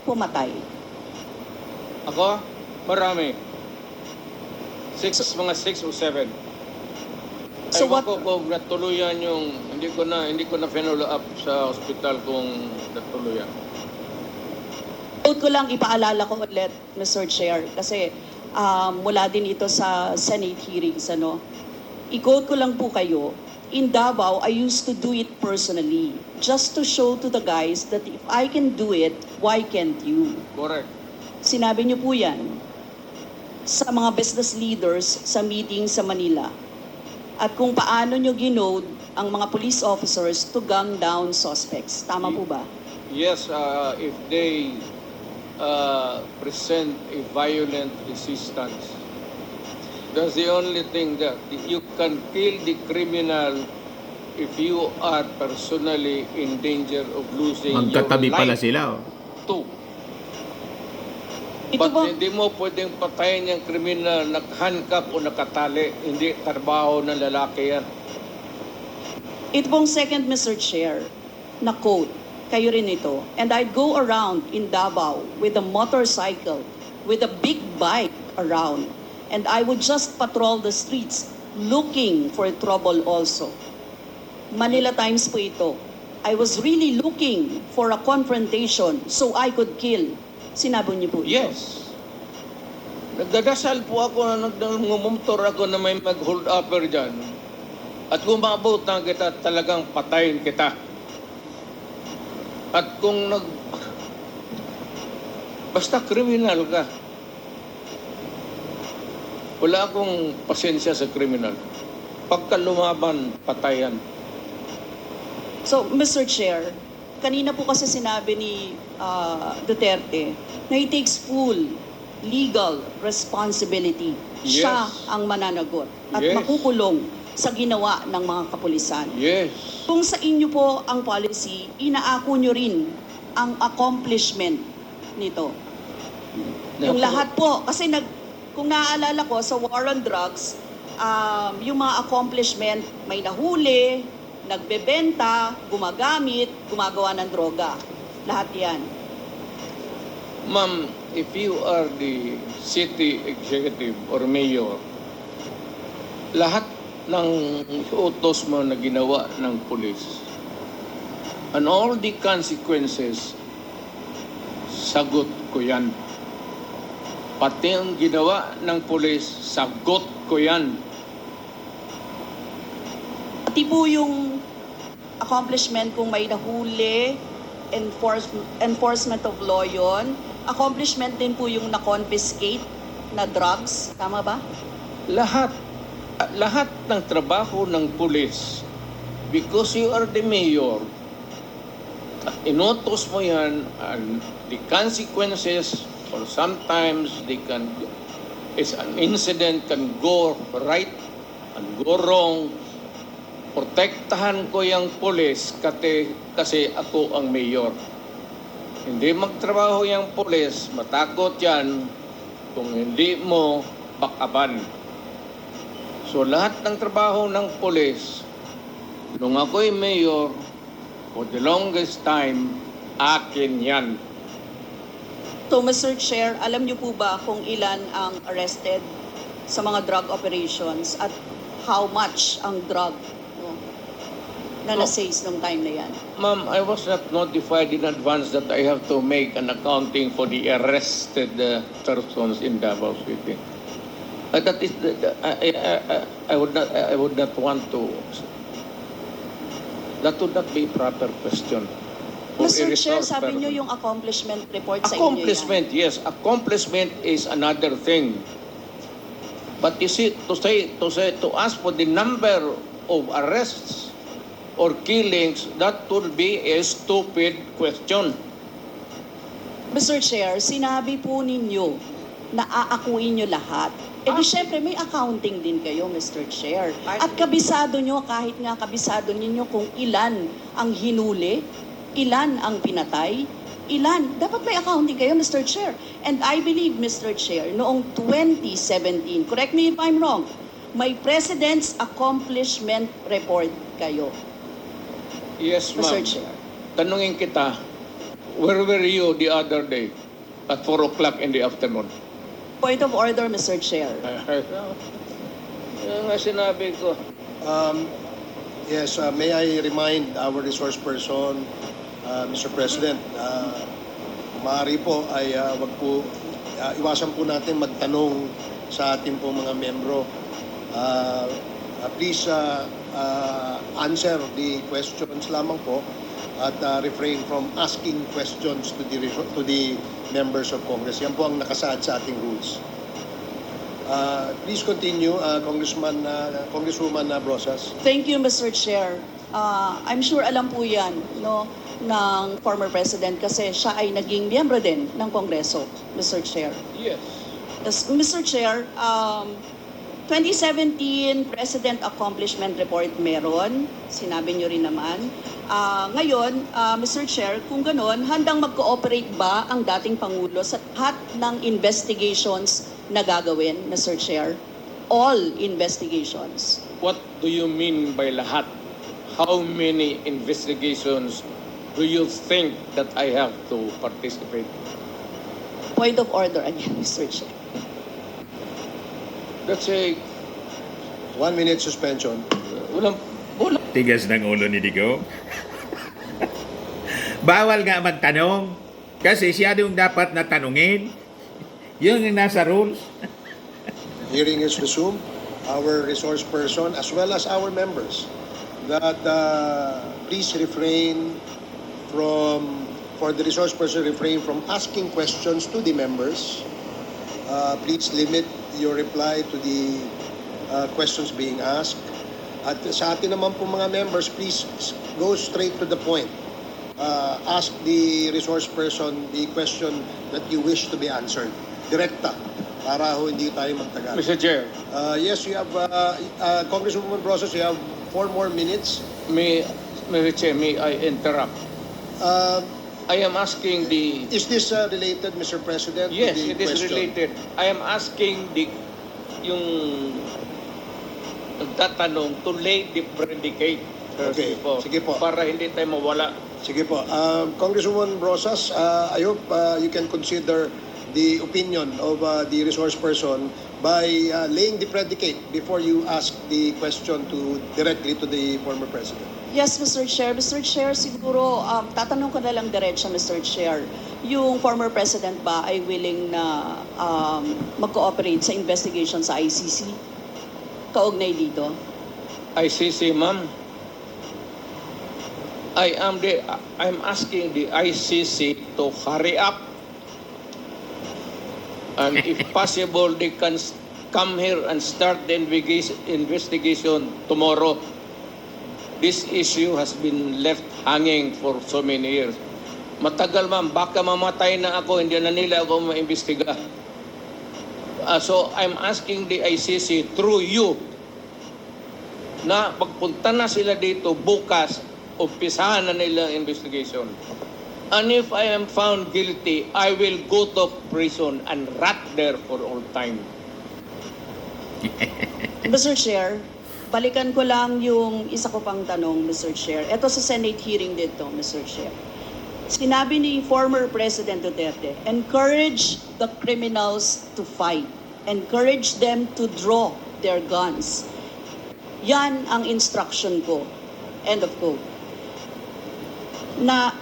pumatay? Ako? Marami. Mga 6 o 7. So Ewan what- ko kung natuluyan yung, hindi ko na follow up sa hospital kung natuluyan. Quote ko lang, ipaalala ko ulit, Mr. Chair, kasi mula din ito sa Senate hearings, ano. I-quote ko lang po kayo, in Davao, I used to do it personally, just to show to the guys that if I can do it, why can't you? Correct. Sinabi niyo po yan sa mga business leaders sa meeting sa Manila. At kung paano niyo ginode ang mga police officers to gun down suspects. Tama po ba? Yes, if they present a violent resistance, that's the only thing that you can kill the criminal if you are personally in danger of losing your Magkatabi pala life sila. Oh. too. Ito But ba- hindi mo pwedeng patayin yung criminal nakahandcuff o nakatali. Hindi trabaho ng lalaki yan. Ito pong second, Mr. Chair, na quote, kayo rin ito. And I'd go around in Davao with a motorcycle, with a big bike around. And I would just patrol the streets looking for trouble also. Manila Times po ito. I was really looking for a confrontation so I could kill. Sinabi niyo po ito. Yes. Nagdadasal po ako na nagmumumtor ako na may mag-hold upper dyan. At kung maabot na kita, talagang patayin kita. At kung basta kriminal ka, wala akong pasensya sa kriminal. Pagka lumaban, patayan. So, Mr. Chair, kanina po kasi sinabi ni Duterte na he takes full legal responsibility. Yes. Siya ang mananagot at Yes. makukulong sa ginawa ng mga kapulisan. Yes. Kung sa inyo po ang policy, inaako nyo rin ang accomplishment nito. Yung Naku. lahat po, kasi kung naaalala ko sa war on drugs, yung mga accomplishment, may nahuli, nagbebenta, gumagamit, gumagawa ng droga. Lahat yan. Ma'am, if you are the city executive or mayor, lahat ng utos mo na ginawa ng pulis, and all the consequences, sagot ko yan. Pati ang ginawa ng pulis, sagot ko yan. Pati po yung accomplishment kung may nahuli, enforcement of law yun. Accomplishment din po yung na-confiscate na drugs. Tama ba? Lahat ng trabaho ng pulis, because you are the mayor, inutos mo yan, and the consequences, or sometimes an incident can go right and go wrong. Protektahan ko yung pulis kasi ako ang mayor. Hindi magtrabaho yung pulis, matakot yan kung hindi mo bakaban. So lahat ng trabaho ng pulis, nung ako'y mayor, for the longest time, akin yan. So, Mr. Chair, alam niyo po ba kung ilan ang arrested sa mga drug operations at how much ang drug na na-seize nung time na yan? Ma'am, I was not notified in advance that I have to make an accounting for the arrested persons in Davao City. That is, I would not want to. That would not be a proper question. For a Mr. Chair, resource sabi person. niyo yung accomplishment report sa inyo yan. Accomplishment, yes. Accomplishment is another thing. But you see, to ask for the number of arrests or killings, that would be a stupid question. Mr. Chair, sinabi po ninyo na aakuin nyo lahat. E di syempre may accounting din kayo, Mr. Chair. At kabisado nyo, kahit nga kabisado ninyo kung ilan ang hinuli, ilan ang pinatay, Ilan? Dapat may accounting kayo, Mr. Chair. And I believe, Mr. Chair, noong 2017, correct me if I'm wrong, may President's Accomplishment Report kayo, Yes, Mr. ma'am. Chair. Tanungin kita, where were you the other day at 4 o'clock in the afternoon? Point of order, Mr. Chair. Yung nga sinabi ko. Yes, may I remind our resource person, Mr. President, maaari po ay wag po, iwasan po natin magtanong sa ating po mga membro. Please answer the questions lamang po at refrain from asking questions to the members of Congress. Yan po ang nakasaad sa ating rules. Please continue, Congresswoman Brosas. Thank you, Mr. Chair. I'm sure alam po yan, no, ng former President kasi siya ay naging miyembro din ng Kongreso, Mr. Chair. Yes. Yes, Mr. Chair, 2017 President Accomplishment Report meron, sinabi nyo rin naman. Ngayon, Mr. Chair, kung ganon, handang mag-cooperate ba ang dating Pangulo sa lahat ng investigations na gagawin, Mr. Chair? All investigations. What do you mean by lahat? How many investigations do you think that I have to participate? Point of order again, Mr. Chair. That's a 1 minute suspension. walang Tigas ng ulo ni Digo. Bawal nga magtanong kasi siya yung dapat na tanungin. Yun yung nasa rules. Hearing is resumed. Our resource person as well as our members that please refrain for the resource person refrain from asking questions to the members. Please limit your reply to the questions being asked. At sa atin naman po mga members, please go straight to the point. Ask the resource person the question that you wish to be answered. Direkta, para ho hindi tayo magtagal. Mr. Chair. Yes, you have, Congresswoman Brosas, you have 4 more minutes. Mr. Chair, may I interrupt? I am asking the... Is this related, Mr. President? Yes, to the it is question? related. I am asking yung nagtatanong to lay the predicate. Okay, sige po. Para hindi tayo mawala. Sige po. Congresswoman Brosas, I hope you can consider the opinion of the resource person by laying the predicate before you ask the question directly to the former President. Yes, Mr. Chair. Mr. Chair, siguro, tatanong ko na lang diretso, Mr. Chair. Yung former President ba ay willing na mag-cooperate sa investigation sa ICC? Kaugnay dito? ICC, ma'am. I'm asking the ICC to hurry up. And if possible, they can come here and start the investigation tomorrow. This issue has been left hanging for so many years. Matagal, ma'am, baka mamatay na ako, hindi na nila ako maimbestiga. So I'm asking the ICC through you na pagpunta na sila dito bukas, umpisahan na nila ang investigation. And if I am found guilty, I will go to prison and rot there for all time. Mr. Chair, balikan ko lang yung isa ko pang tanong, Mr. Chair. Ito sa Senate hearing dito, Mr. Chair. Sinabi ni former President Duterte, encourage the criminals to fight. Encourage them to draw their guns. Yan ang instruction ko. End of quote.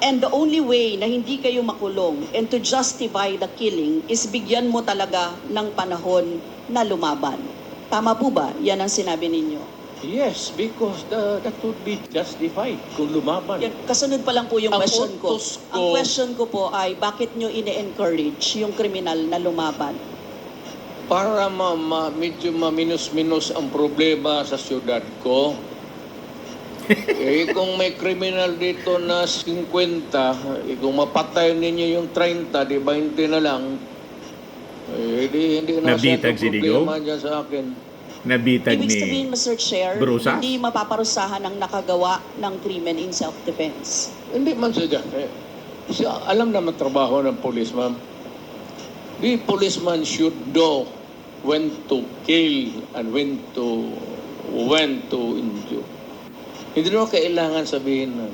And the only way na hindi kayo makulong and to justify the killing is bigyan mo talaga ng panahon na lumaban. Tama po ba? Yan ang sinabi ninyo. Yes, because that would be justified kung lumaban. Yan, kasunod pa lang po yung Ang question ko. utos ko- Ang question ko po ay bakit nyo ine-encourage yung kriminal na lumaban? Para medyo maminus-minus ang problema sa syudad ko. Kung may kriminal dito na 50, kung mapatay ninyo yung 30, di 20 na lang, hindi na Nabitag si Digo? problema dyan sa akin. Nabitag Ibig ni sabihin, Mr. Chair, Brusas? hindi mapaparusahan ang nakagawa ng krimen in self-defense. Hindi man siya dyan. Kasi alam naman trabaho ng police, ma'am. The policeman should know when to kill and when to injure. Hindi naman kailangan sabihin na.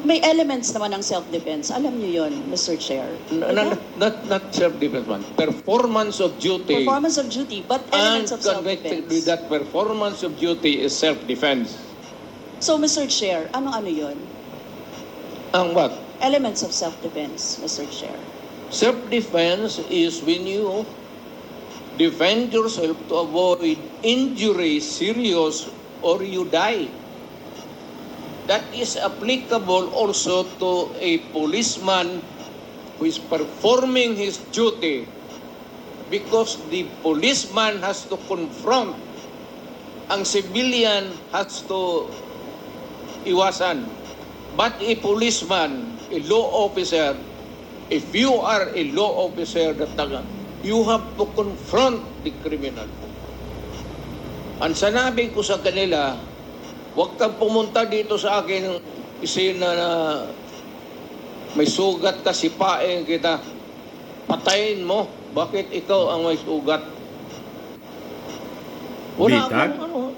May elements naman ng self-defense. Alam niyo yon, Mr. Chair. Not self-defense, man. Performance of duty. Performance of duty, but elements of Connected with self-defense. that performance of duty is self-defense. So, Mr. Chair, ano yun? Ang what? Elements of self-defense, Mr. Chair. Self-defense is when you defend yourself to avoid injury, serious, or you die. That is applicable also to a policeman who is performing his duty, because the policeman has to confront, ang civilian has to iwasan. But a policeman, a law officer, if you are a law officer, you have to confront the criminal. Ang sanabi ko sa kanila, huwag kang pumunta dito sa akin isina na may sugat ka, sipain kita, patayin mo. Bakit ikaw ang may sugat? Wala Bitag? akong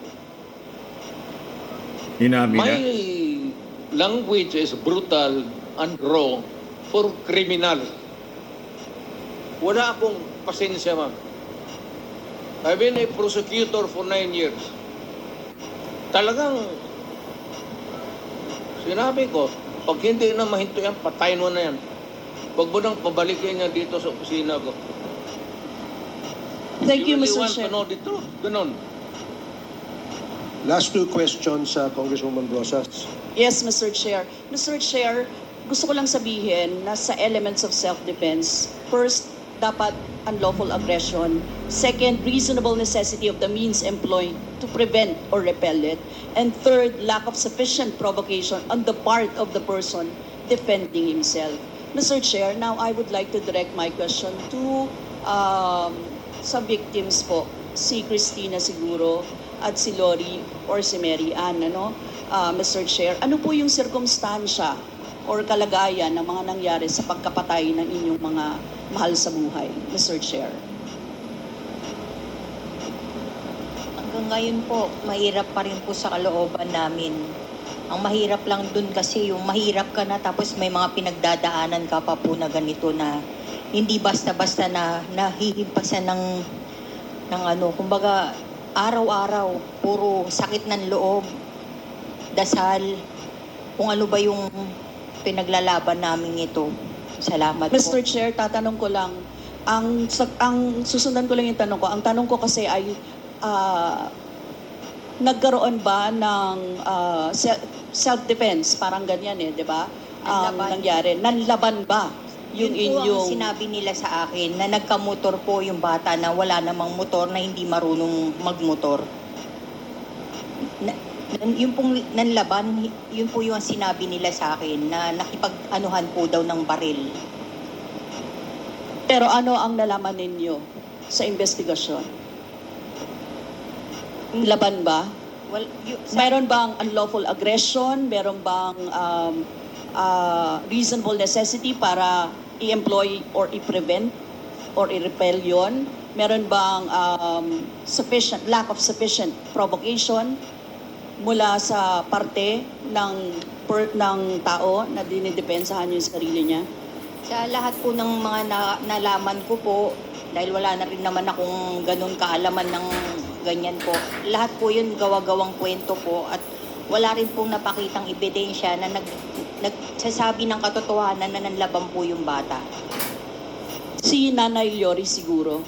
Inamin My na. language is brutal and raw for criminal. Wala akong pasensya, ma'am. I've been a prosecutor for 9 years. Talagang sinabi ko, pag hindi na mahinto yan, patayin mo na yan. Huwag mo nang pabalikin niya dito sa opisina ko. Thank you, really Mr. want Chair. to know the truth. Ganon. Last two questions, Congresswoman Rosas. Yes, Mr. Chair. Mr. Chair, gusto ko lang sabihin na sa elements of self-defense, first, dapat unlawful aggression. Second, reasonable necessity of the means employed to prevent or repel it. And third, lack of sufficient provocation on the part of the person defending himself. Mr. Chair, now I would like to direct my question to sa victims po, si Christina siguro at si Lori or si Mary Ann, Mr. Chair, ano po yung sirkumstansya or kalagayan ng mga nangyari sa pagkapatay ng inyong mga mahal sa buhay, Mr. Chair? Hanggang ngayon po, mahirap pa rin po sa kalooban namin. Ang mahirap lang dun kasi yung mahirap ka na tapos may mga pinagdadaanan ka pa po na ganito na hindi basta-basta na nahihimpasan ng kumbaga araw-araw, puro sakit ng loob, dasal, kung ano ba yung pinaglalaban namin ito. Salamat po. Mr. Chair, tatanong ko lang, ang susundan ko lang yung tanong ko. Ang tanong ko kasi ay, nagkaroon ba ng self-defense? Parang ganyan di ba? Ang nangyari. Nanlaban ba yung Yun po inyong... ang sinabi nila sa akin na nagkamotor po yung bata na wala namang motor na hindi marunong magmotor. Yung pong nanlaban, yun po yung sinabi nila sa akin na nakipag-anuhan po daw ng baril. Pero ano ang nalaman ninyo sa investigasyon? Laban ba? Well, Meron bang unlawful aggression? Meron bang reasonable necessity para i-employ or i-prevent or i-repel yun? Meron bang lack of sufficient provocation mula sa parte ng tao na dinidepensahan yung sarili niya? Sa lahat po ng mga nalaman ko po, dahil wala na rin naman akong ganun kaalaman ng ganyan po, lahat po yun gawa-gawang kwento po at wala rin pong napakitang ebidensya na nagsasabi ng katotohanan na nanlaban po yung bata. Si Nanay Lori siguro.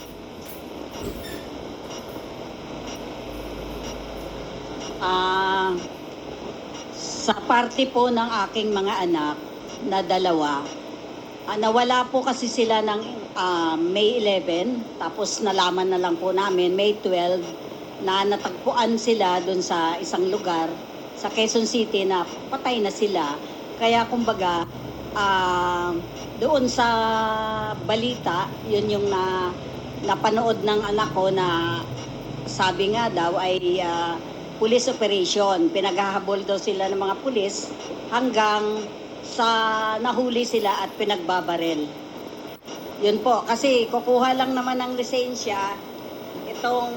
Sa parte po ng aking mga anak na dalawa, nawala po kasi sila ng May 11, tapos nalaman na lang po namin May 12 na natagpuan sila doon sa isang lugar sa Quezon City na patay na sila. Kaya kumbaga, doon sa balita, yun yung napanood ng anak ko na sabi nga daw ay police operation. Pinaghahabol daw sila ng mga pulis hanggang sa nahuli sila at pinagbabarel. Yun po, kasi kukuha lang naman ng lisensya itong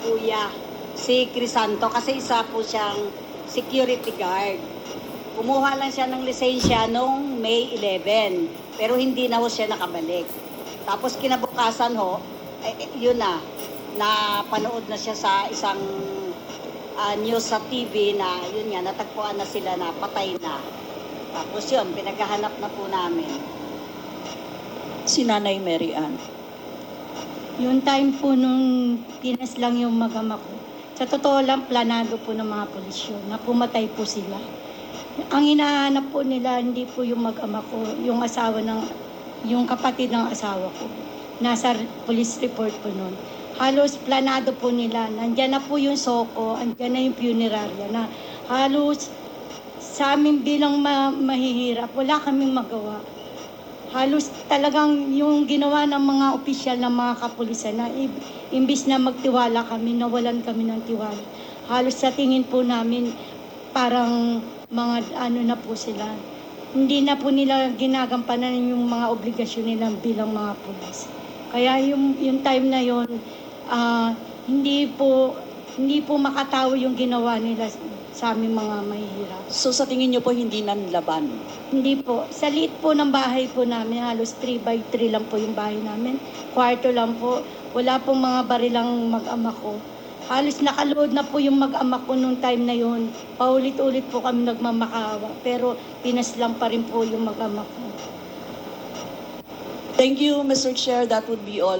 kuya, si Crisanto, kasi isa po siyang security guard. Kumuha lang siya ng lisensya noong May 11, pero hindi na ho siya nakabalik. Tapos kinabukasan ho, yun na panood na siya sa isang news sa TV na yun nga, natagpuan na sila na patay na. Tapos yun, pinaghahanap na po namin. Si Nanay Mary Ann. Yung time po nung pinas lang yung mag-ama ko, sa totoo lang, planado po ng mga pulisyo na pumatay po sila. Ang hinahanap po nila, hindi po yung mag-ama ko, yung kapatid ng asawa ko. Nasa police report po nun. Halos planado po nila. Nandyan na po yung soko, andyan na yung punerarya na halos sa amin bilang mahihirap, wala kaming magawa. Halos talagang yung ginawa ng mga opisyal ng mga kapulisan na imbis na magtiwala kami, nawalan kami ng tiwala. Halos sa tingin po namin parang mga na po sila. Hindi na po nila ginagampanan yung mga obligasyon nila bilang mga pulis. Kaya yung time na yon, hindi po makatawo yung ginawa nila sa aming mga mahihirap. So sa tingin niyo po hindi nanlaban? Hindi po. Sa liit po ng bahay po namin, halos 3x3 lang po yung bahay namin. Kwarto lang po. Wala pong mga barilang mag-ama ko. Halos nakaload na po yung mag-ama ko nung time na yun. Paulit-ulit po kami nagmamakawa. Pero pinaslang pa rin po yung mag-ama ko. Thank you, Mr. Chair. That would be all.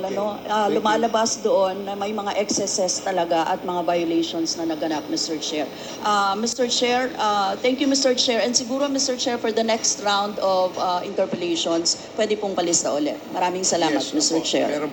Lumalabas doon na may mga excesses talaga at mga violations na naganap, Mr. Chair. Mr. Chair, thank you, Mr. Chair. And siguro, Mr. Chair, for the next round of interpellations, pwede pong palista ulit. Maraming salamat, Yes, Mr. opo. Chair. Meron